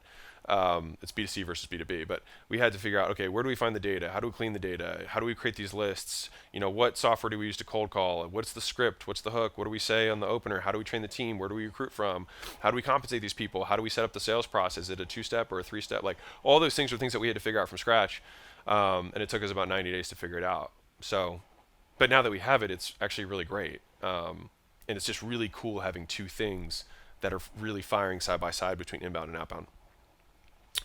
It's B2C versus B2B, but we had to figure out, okay, where do we find the data? How do we clean the data? How do we create these lists? What software do we use to cold call? What's the script? What's the hook? What do we say on the opener? How do we train the team? Where do we recruit from? How do we compensate these people? How do we set up the sales process? Is it a 2-step or a 3-step? Like all those things are things that we had to figure out from scratch. And it took us about 90 days to figure it out. So, but now that we have it, it's actually really great. And it's just really cool having two things that are really firing side by side between inbound and outbound.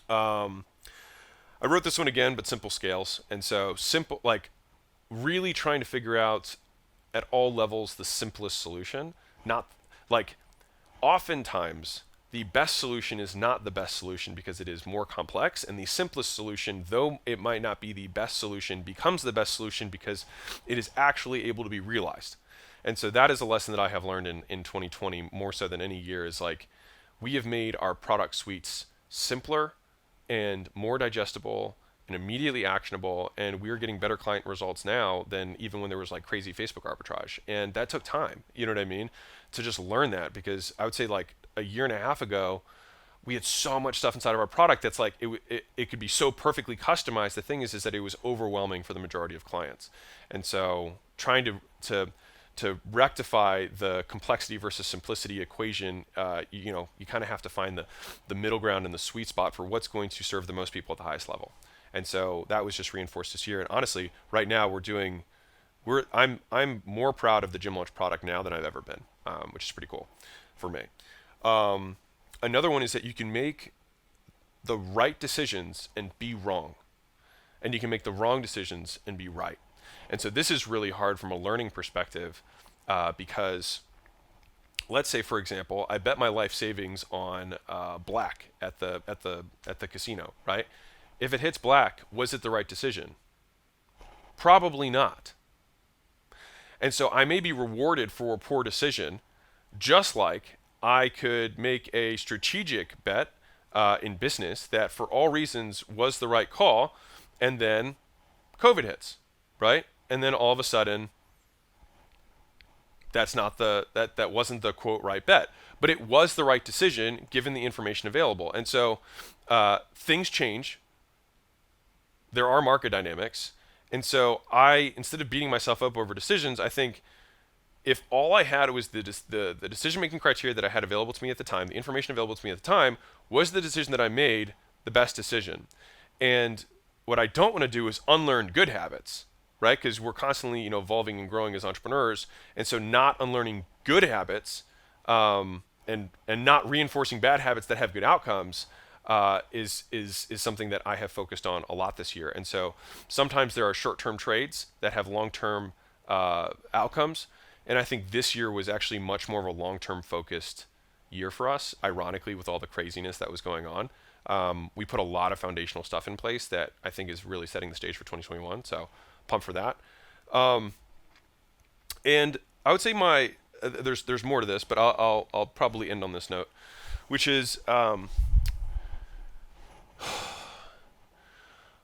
I wrote this one again, but simple scales. And so simple, like really trying to figure out at all levels the simplest solution. Not like oftentimes the best solution is not the best solution because it is more complex, and the simplest solution, though it might not be the best solution, becomes the best solution because it is actually able to be realized. And so that is a lesson that I have learned in 2020 more so than any year, is like, we have made our product suites simpler and more digestible and immediately actionable, and we're getting better client results now than even when there was like crazy Facebook arbitrage. And that took time, you know what I mean, to just learn that, because I would say like a year and a half ago, we had so much stuff inside of our product that's like it could be so perfectly customized. The thing is that it was overwhelming for the majority of clients. And so trying to rectify the complexity versus simplicity equation, you kind of have to find the middle ground and the sweet spot for what's going to serve the most people at the highest level. And so that was just reinforced this year. And honestly, right now I'm more proud of the Gym Launch product now than I've ever been, which is pretty cool for me. Another one is that you can make the right decisions and be wrong, and you can make the wrong decisions and be right. And so this is really hard from a learning perspective, because let's say, for example, I bet my life savings on black at the casino, right? If it hits black, was it the right decision? Probably not. And so I may be rewarded for a poor decision, just like I could make a strategic bet in business that for all reasons was the right call, and then COVID hits, right? And then all of a sudden, that wasn't the quote right bet, but it was the right decision given the information available. And so things change. There are market dynamics, and so instead of beating myself up over decisions, I think if all I had was the decision-making criteria that I had available to me at the time, the information available to me at the time, was the decision that I made the best decision? And what I don't want to do is unlearn good habits, right? Because we're constantly, evolving and growing as entrepreneurs, and so not unlearning good habits, and not reinforcing bad habits that have good outcomes, is something that I have focused on a lot this year. And so sometimes there are short-term trades that have long-term outcomes. And I think this year was actually much more of a long-term focused year for us, ironically, with all the craziness that was going on. We put a lot of foundational stuff in place that I think is really setting the stage for 2021. So pumped for that. And I would say there's more to this, but I'll probably end on this note, which is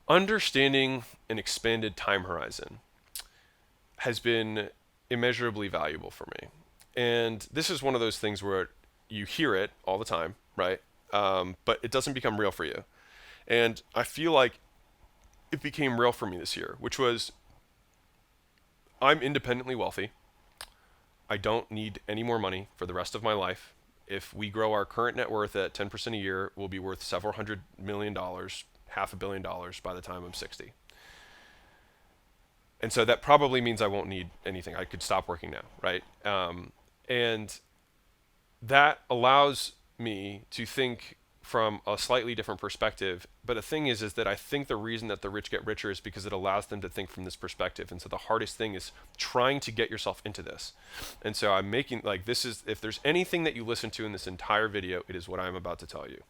understanding an expanded time horizon has been immeasurably valuable for me. And this is one of those things where you hear it all the time, right? But it doesn't become real for you. And I feel like it became real for me this year, which was, I'm independently wealthy. I don't need any more money for the rest of my life. If we grow our current net worth at 10% a year, we'll be worth several $100 million, $500 million by the time I'm 60. And so that probably means I won't need anything. I could stop working now, right? And that allows me to think from a slightly different perspective. But the thing is that I think the reason that the rich get richer is because it allows them to think from this perspective. And so the hardest thing is trying to get yourself into this. And so I'm making, like, this is, if there's anything that you listen to in this entire video, it is what I'm about to tell you.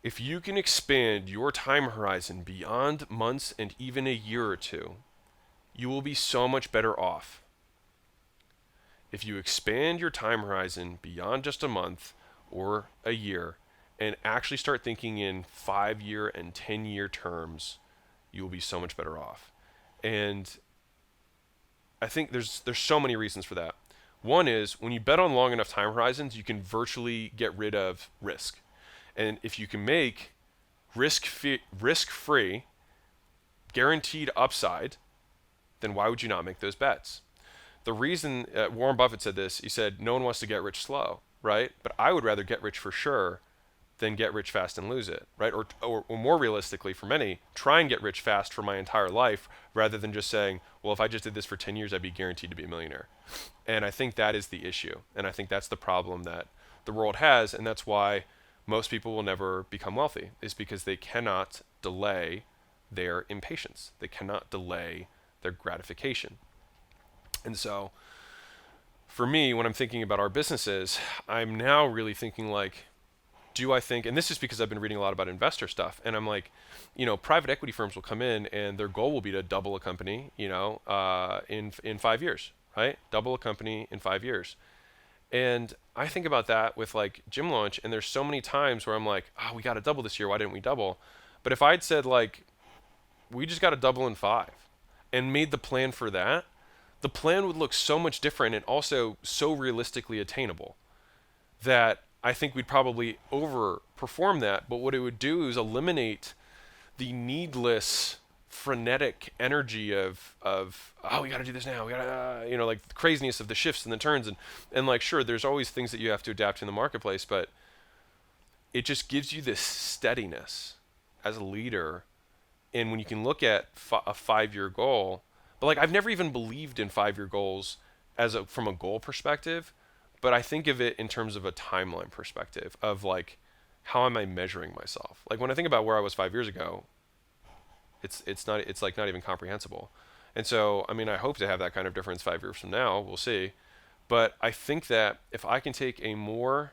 If you can expand your time horizon beyond months and even a year or two, you will be so much better off. If you expand your time horizon beyond just a month or a year and actually start thinking in 5-year and 10-year terms, you will be so much better off. And I think there's so many reasons for that. One is, when you bet on long enough time horizons, you can virtually get rid of risk. And if you can make risk-free, guaranteed upside, then why would you not make those bets? The reason Warren Buffett said this, he said, no one wants to get rich slow, right? But I would rather get rich for sure than get rich fast and lose it, right? Or more realistically, for many, try and get rich fast for my entire life rather than just saying, well, if I just did this for 10 years, I'd be guaranteed to be a millionaire. And I think that is the issue. And I think that's the problem that the world has. And that's why most people will never become wealthy, is because they cannot delay their impatience. They cannot delay their gratification. And so for me, when I'm thinking about our businesses, I'm now really thinking like, do I think, and this is because I've been reading a lot about investor stuff, and I'm like, private equity firms will come in and their goal will be to double a company, in 5 years, right? Double a company in 5 years. And I think about that with like Gym Launch, and there's so many times where I'm like, oh, we got to double this year. Why didn't we double? But if I'd said like, we just got to double in 5 and made the plan for that, the plan would look so much different and also so realistically attainable that I think we'd probably overperform that. But what it would do is eliminate the needless frenetic energy of oh, we got to do this now, we got to like the craziness of the shifts and the turns, and like, sure, there's always things that you have to adapt in the marketplace, but it just gives you this steadiness as a leader. And when you can look at a 5-year goal, but like I've never even believed in 5-year goals from a goal perspective, but I think of it in terms of a timeline perspective of like, how am I measuring myself? Like when I think about where I was 5 years ago, it's like not even comprehensible. And so, I mean, I hope to have that kind of difference 5 years from now. We'll see. But I think that if I can take a more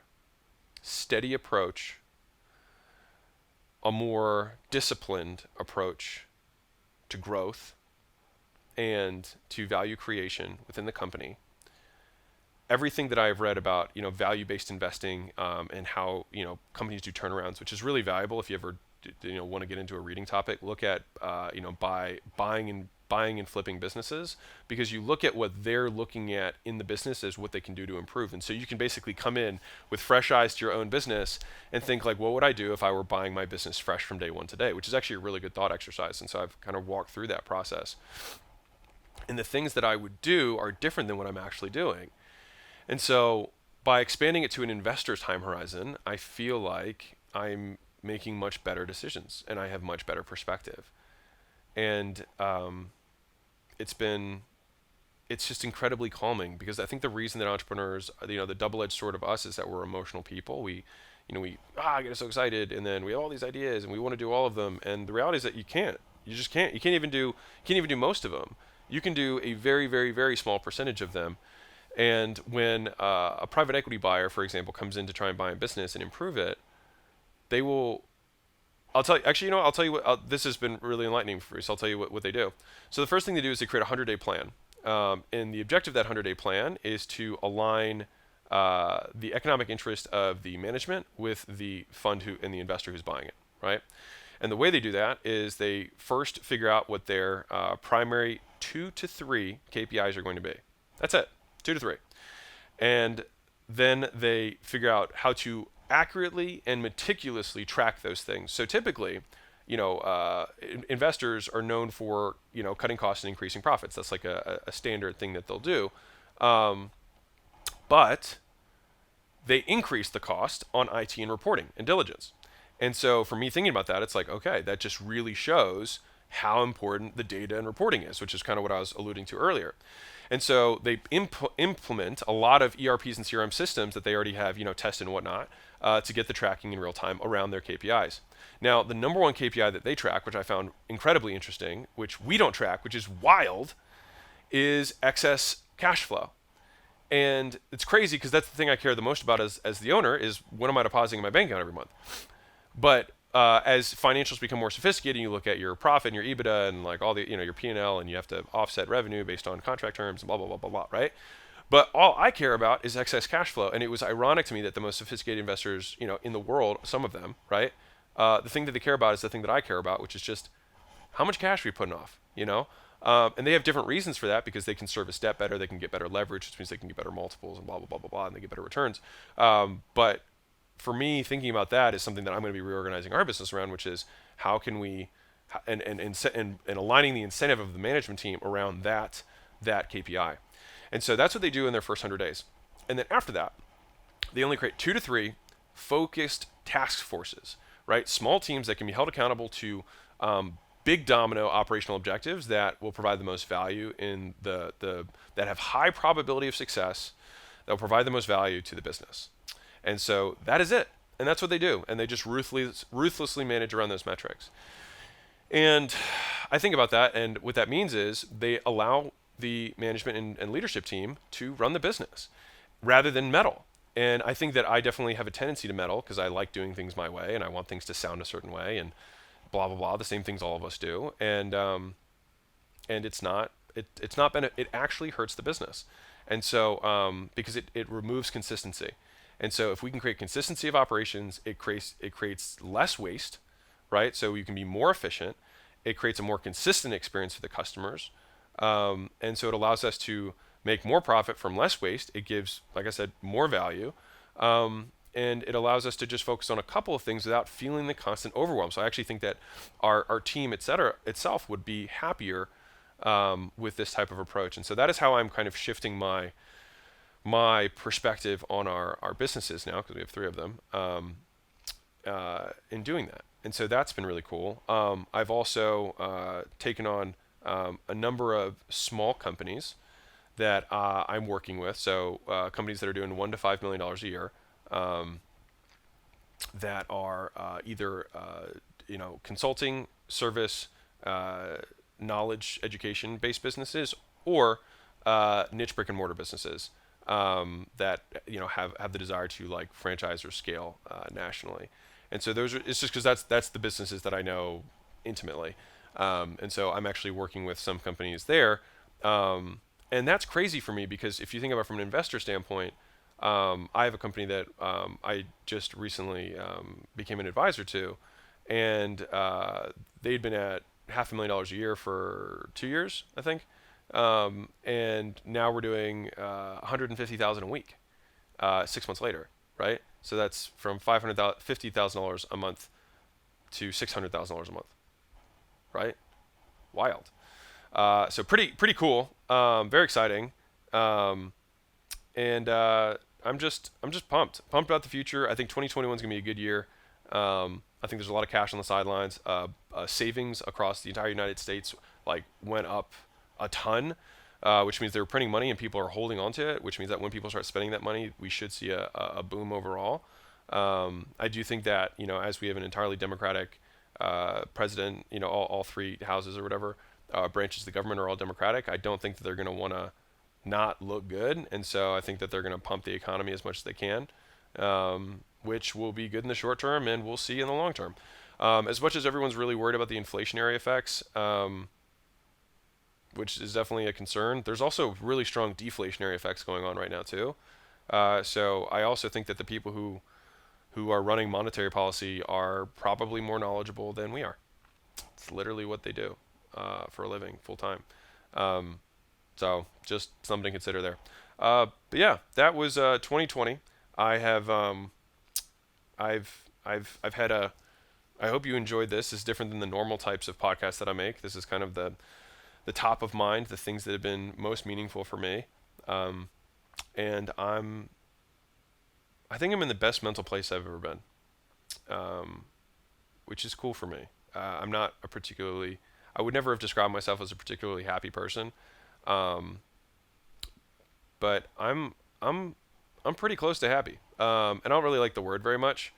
steady approach, a more disciplined approach to growth and to value creation within the company, everything that I've read about, value-based investing, and how, companies do turnarounds, which is really valuable if you ever, want to get into a reading topic. Look at, buying and flipping businesses, because you look at what they're looking at in the business as what they can do to improve. And so you can basically come in with fresh eyes to your own business and think like, what would I do if I were buying my business fresh from day one to day, which is actually a really good thought exercise. And so I've kind of walked through that process. And the things that I would do are different than what I'm actually doing. And so by expanding it to an investor's time horizon, I feel like I'm making much better decisions and I have much better perspective. And it's just incredibly calming, because I think the reason that entrepreneurs, the double-edged sword of us is that we're emotional people. We get so excited, and then we have all these ideas and we want to do all of them. And the reality is that you can't. You just can't. You can't even do most of them. You can do a very, very, very small percentage of them. And when a private equity buyer, for example, comes in to try and buy a business and improve it, they will. I'll tell you. Actually, I'll tell you what. This has been really enlightening for me. So I'll tell you what they do. So the first thing they do is they create a 100-day plan. And the objective of that 100-day plan is to align the economic interest of the management with the fund and the investor who's buying it, right? And the way they do that is they first figure out what their primary 2 to 3 KPIs are going to be. That's it, 2 to 3. And then they figure out how to accurately and meticulously track those things. So typically, investors are known for, cutting costs and increasing profits. That's like a standard thing that they'll do. But they increase the cost on IT and reporting and diligence. And so for me thinking about that, it's like, okay, that just really shows how important the data and reporting is, which is kind of what I was alluding to earlier. And so they implement a lot of ERPs and CRM systems that they already have, tested and whatnot, to get the tracking in real time around their KPIs. Now, the number one KPI that they track, which I found incredibly interesting, which we don't track, which is wild, is excess cash flow. And it's crazy because that's the thing I care the most about as the owner, is what am I depositing in my bank account every month. But as financials become more sophisticated, you look at your profit and your EBITDA and like all the, your P&L, and you have to offset revenue based on contract terms and blah, blah, blah, blah, blah, right? But all I care about is excess cash flow. And it was ironic to me that the most sophisticated investors, in the world, some of them, right? The thing that they care about is the thing that I care about, which is just how much cash are we putting off, And they have different reasons for that, because they can service debt better, they can get better leverage, which means they can get better multiples and blah, blah, blah, blah, blah, and they get better returns. But for me, thinking about that is something that I'm going to be reorganizing our business around, which is how can we, and aligning the incentive of the management team around that KPI. And so that's what they do in their first 100 days. And then after that, they only create 2 to 3 focused task forces, right? Small teams that can be held accountable to big domino operational objectives that will provide the most value in that have high probability of success, that will provide the most value to the business. And so that is it. And that's what they do. And they just ruthlessly manage around those metrics. And I think about that, and what that means is they allow the management and leadership team to run the business rather than meddle. And I think that I definitely have a tendency to meddle because I like doing things my way and I want things to sound a certain way and blah blah blah, the same things all of us do. And it's not been it actually hurts the business. And so because it removes consistency. And so if we can create consistency of operations, it creates less waste, right? So you can be more efficient. It creates a more consistent experience for the customers. And so it allows us to make more profit from less waste. It gives, like I said, more value. And it allows us to just focus on a couple of things without feeling the constant overwhelm. So I actually think that our team, et cetera, itself would be happier with this type of approach. And so that is how I'm kind of shifting my perspective on our businesses now, because we have three of them, in doing that. And so that's been really cool. I've also taken on a number of small companies that I'm working with. So companies that are doing $1 to $5 million a year, that are either consulting, service, knowledge, education based businesses, or niche brick and mortar businesses that have the desire to like franchise or scale nationally. And so it's just because that's the businesses that I know intimately. And so I'm actually working with some companies there. And that's crazy for me because if you think about it from an investor standpoint, I have a company that I just recently became an advisor to, and they'd been at $500,000 a year for 2 years, I think. And now we're doing $150,000 a week, 6 months later, right? So that's from $50,000 a month to $600,000 a month, right? Wild. So pretty cool. Very exciting. And I'm just pumped about the future. I think 2021 is gonna be a good year. I think there's a lot of cash on the sidelines. Savings across the entire United States like went up a ton, which means they're printing money and people are holding on to it, which means that when people start spending that money, we should see a boom overall. I do think that, as we have an entirely Democratic president, all three houses or whatever branches of the government are all Democratic. I don't think that they're going to want to not look good. And so I think that they're going to pump the economy as much as they can, which will be good in the short term and we'll see in the long term. As much as everyone's really worried about the inflationary effects, which is definitely a concern, there's also really strong deflationary effects going on right now too. So I also think that the people who are running monetary policy are probably more knowledgeable than we are. It's literally what they do for a living, full time. So just something to consider there. But yeah, that was 2020. I have I've had a. I hope you enjoyed this. It's different than the normal types of podcasts that I make. This is kind of the top of mind, the things that have been most meaningful for me. And I think I'm in the best mental place I've ever been, which is cool for me. I'm not a particularly. I would never have described myself as a particularly happy person, but I'm pretty close to happy. And I don't really like the word very much,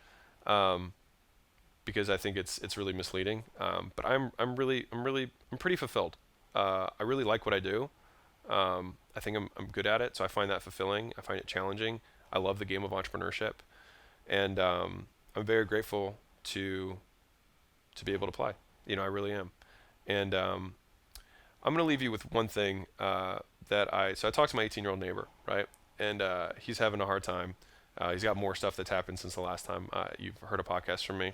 because I think it's really misleading. But I'm pretty fulfilled. I really like what I do. I think I'm good at it, so I find that fulfilling. I find it challenging. I love the game of entrepreneurship, and I'm very grateful to be able to play. I really am. And I'm going to leave you with one thing so I talked to my 18-year-old neighbor, right? And he's having a hard time. He's got more stuff that's happened since the last time you've heard a podcast from me,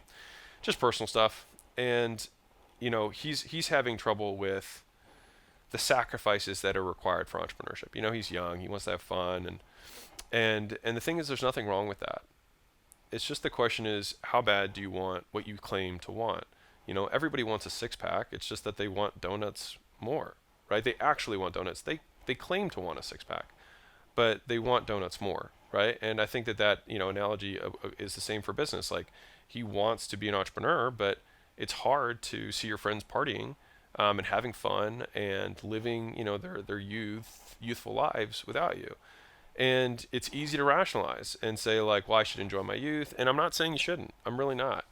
just personal stuff. And he's having trouble with the sacrifices that are required for entrepreneurship. He's young. He wants to have fun, and the thing is, there's nothing wrong with that. It's just the question is, how bad do you want what you claim to want? Everybody wants a six-pack. It's just that they want donuts more, right? They actually want donuts. They claim to want a six-pack, but they want donuts more, right? And I think that analogy is the same for business. Like, he wants to be an entrepreneur, but it's hard to see your friends partying and having fun and living, their youthful lives without you. And it's easy to rationalize and say, like, well, I should enjoy my youth. And I'm not saying you shouldn't. I'm really not.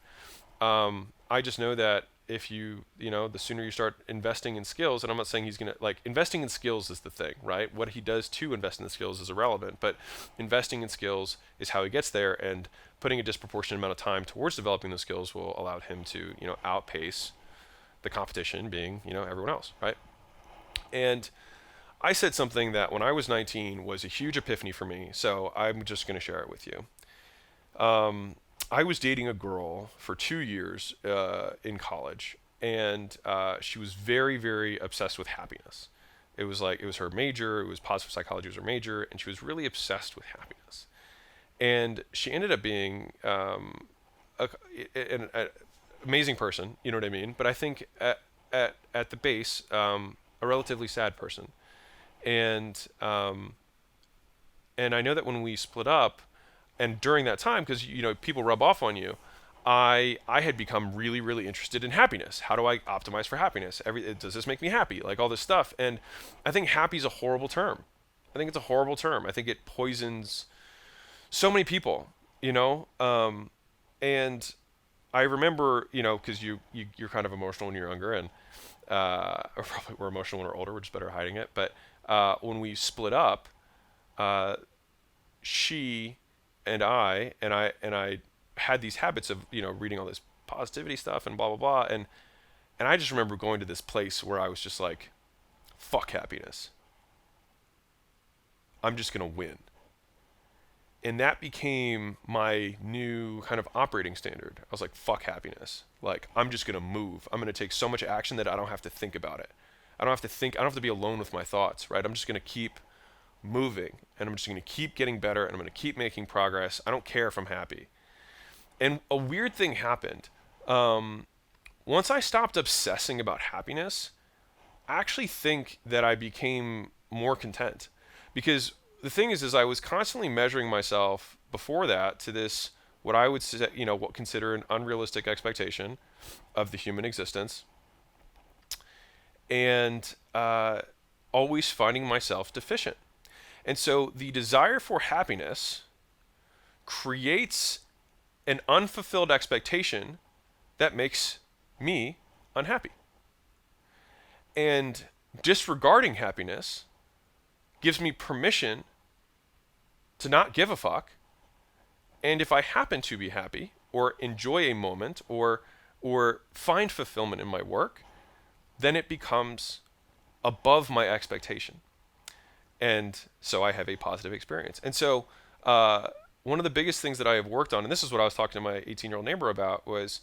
I just know that if you, the sooner you start investing in skills, and I'm not saying he's going to, like, investing in skills is the thing, right? What he does to invest in the skills is irrelevant, but investing in skills is how he gets there, and putting a disproportionate amount of time towards developing those skills will allow him to, outpace the competition being, everyone else, right? And I said something that when I was 19 was a huge epiphany for me, so I'm just going to share it with you. I was dating a girl for 2 years in college, and she was very, very obsessed with happiness. It was her major, it was positive psychology was her major, and she was really obsessed with happiness. And she ended up being an amazing person, you know what I mean? But I think at the base, a relatively sad person. And and I know that when we split up, and during that time, because people rub off on you, I had become really, really interested in happiness. How do I optimize for happiness? Does this make me happy? Like all this stuff. And I think happy is a horrible term. I think it's a horrible term. I think it poisons so many people, and I remember, because you're kind of emotional when you're younger, and or probably we're emotional when we're older. We're just better at hiding it. But when we split up, she and I had these habits of reading all this positivity stuff and blah blah blah, and I just remember going to this place where I was just like, fuck happiness. I'm just gonna win. And that became my new kind of operating standard. I was like, fuck happiness. Like, I'm just going to move. I'm going to take so much action that I don't have to think about it. I don't have to think. I don't have to be alone with my thoughts, right? I'm just going to keep moving, and I'm just going to keep getting better, and I'm going to keep making progress. I don't care if I'm happy. And a weird thing happened. Once I stopped obsessing about happiness, I actually think that I became more content. Because the thing is I was constantly measuring myself before that to this, what I would say, what consider an unrealistic expectation of the human existence, and always finding myself deficient. And so the desire for happiness creates an unfulfilled expectation that makes me unhappy. And disregarding happiness gives me permission to not give a fuck. And if I happen to be happy or enjoy a moment or find fulfillment in my work, then it becomes above my expectation. And so I have a positive experience. And so one of the biggest things that I have worked on, and this is what I was talking to my 18-year-old neighbor about, was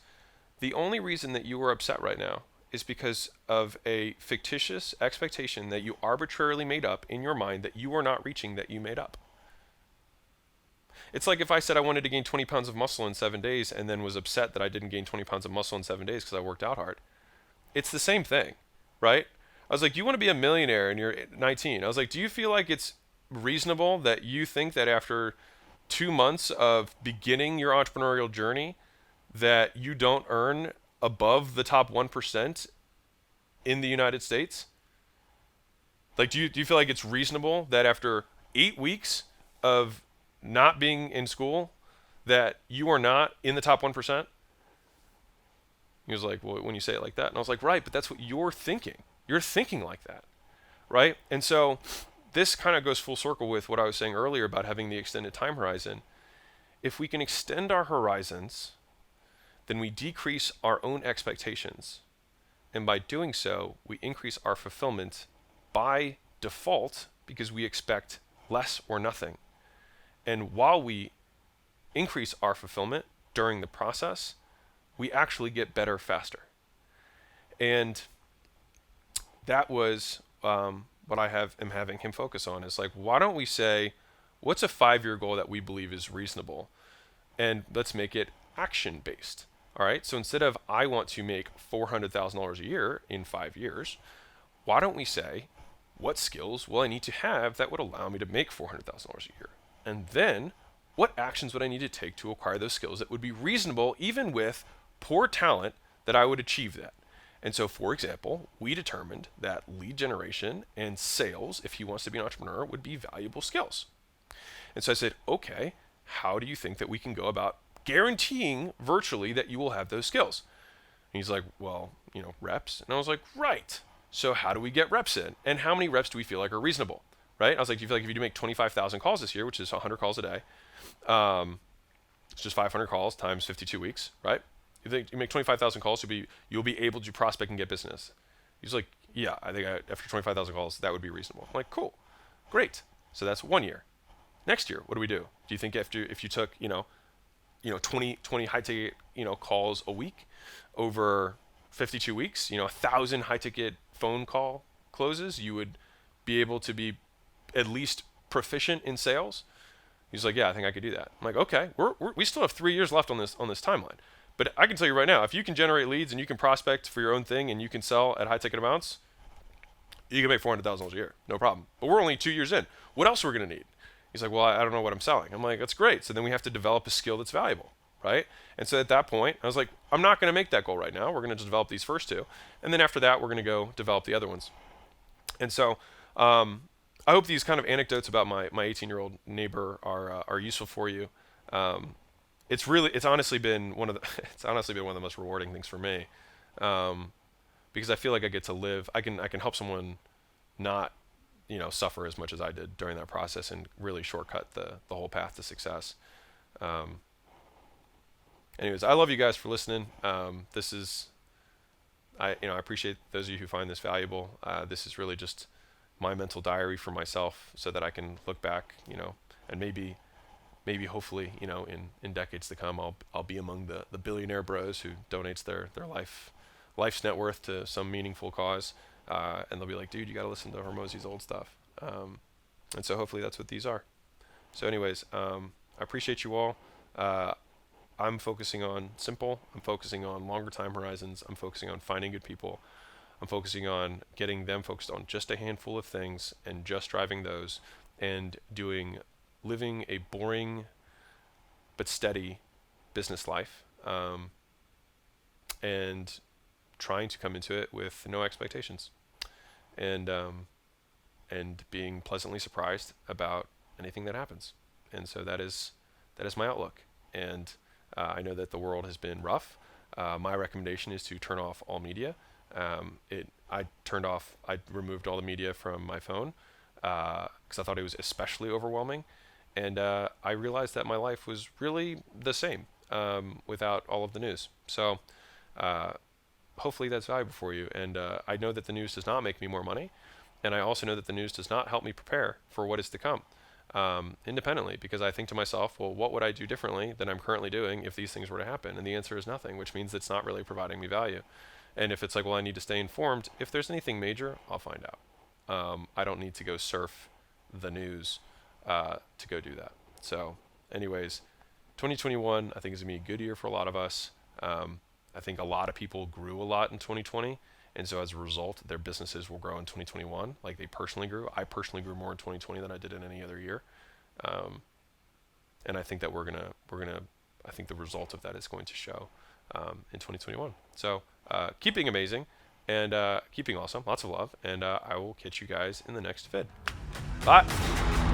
the only reason that you are upset right now is because of a fictitious expectation that you arbitrarily made up in your mind that you are not reaching, that you made up. It's like if I said I wanted to gain 20 pounds of muscle in 7 days and then was upset that I didn't gain 20 pounds of muscle in 7 days because I worked out hard. It's the same thing, right? I was like, you want to be a millionaire and you're 19. I was like, do you feel like it's reasonable that you think that after 2 months of beginning your entrepreneurial journey that you don't earn above the top 1% in the United States? Like, do you feel like it's reasonable that after 8 weeks of not being in school that you are not in the top 1%? He was like, well, when you say it like that. And I was like, right, but that's what you're thinking. You're thinking like that, right? And so this kind of goes full circle with what I was saying earlier about having the extended time horizon. If we can extend our horizons, then we decrease our own expectations. And by doing so, we increase our fulfillment by default because we expect less or nothing. And while we increase our fulfillment during the process, we actually get better faster. And that was what am having him focus on, is like, why don't we say, what's a 5-year goal that we believe is reasonable? And let's make it action-based. All right, so instead of I want to make $400,000 a year in 5 years, why don't we say, what skills will I need to have that would allow me to make $400,000 a year? And then, what actions would I need to take to acquire those skills that would be reasonable, even with poor talent, that I would achieve that? And so, for example, we determined that lead generation and sales, if he wants to be an entrepreneur, would be valuable skills. And so I said, okay, how do you think that we can go about guaranteeing virtually that you will have those skills? he's like, well, reps. And I was like, right. So how do we get reps in? And how many reps do we feel like are reasonable? Right? I was like, do you feel like if you do make 25,000 calls this year, which is 100 calls a day, it's just 500 calls times 52 weeks, right? You think you make 25,000 calls, you'll be able to prospect and get business. He's like, yeah, I think after 25,000 calls, that would be reasonable. I'm like, cool, great. So that's 1 year. Next year, what do we do? Do you think if you took 20 high ticket calls a week over 52 weeks, 1,000 high ticket phone call closes, you would be able to be at least proficient in sales? He's like, yeah, I think I could do that. I'm like, okay, we still have 3 years left on this timeline. But I can tell you right now, if you can generate leads and you can prospect for your own thing and you can sell at high ticket amounts, you can make $400,000 a year, no problem. But we're only 2 years in. What else are we going to need? He's like, well, I don't know what I'm selling. I'm like, that's great. So then we have to develop a skill that's valuable, right? And so at that point, I was like, I'm not going to make that goal right now. We're going to just develop these first two. And then after that, we're going to go develop the other ones. And so I hope these kind of anecdotes about my 18-year-old neighbor are useful for you. It's honestly been one of the most rewarding things for me, because I feel like I get to live. I can help someone not suffer as much as I did during that process and really shortcut the whole path to success. Anyways, I love you guys for listening. I appreciate those of you who find this valuable. This is really just my mental diary for myself, so that I can look back, and maybe hopefully, in decades to come, I'll be among the billionaire bros who donates their life's net worth to some meaningful cause, and they'll be like, dude, you got to listen to Hormozi's old stuff. And so hopefully that's what these are. So anyways, I appreciate you all. I'm focusing on simple. I'm focusing on longer time horizons. I'm focusing on finding good people. I'm focusing on getting them focused on just a handful of things and just driving those, and living a boring but steady business life, and trying to come into it with no expectations, and being pleasantly surprised about anything that happens. And so that is my outlook. And I know that the world has been rough. My recommendation is to turn off all media. I removed all the media from my phone because I thought it was especially overwhelming. And I realized that my life was really the same without all of the news. So hopefully that's valuable for you. And I know that the news does not make me more money. And I also know that the news does not help me prepare for what is to come independently, because I think to myself, well, what would I do differently than I'm currently doing if these things were to happen? And the answer is nothing, which means it's not really providing me value. And if it's like, well, I need to stay informed, if there's anything major, I'll find out. I don't need to go surf the news to go do that. So anyways, 2021, I think is going to be a good year for a lot of us. I think a lot of people grew a lot in 2020. And so as a result, their businesses will grow in 2021. Like they personally grew. I personally grew more in 2020 than I did in any other year. And I think that I think the result of that is going to show in 2021. So keep being amazing and keep being awesome. Lots of love. And I will catch you guys in the next vid. Bye.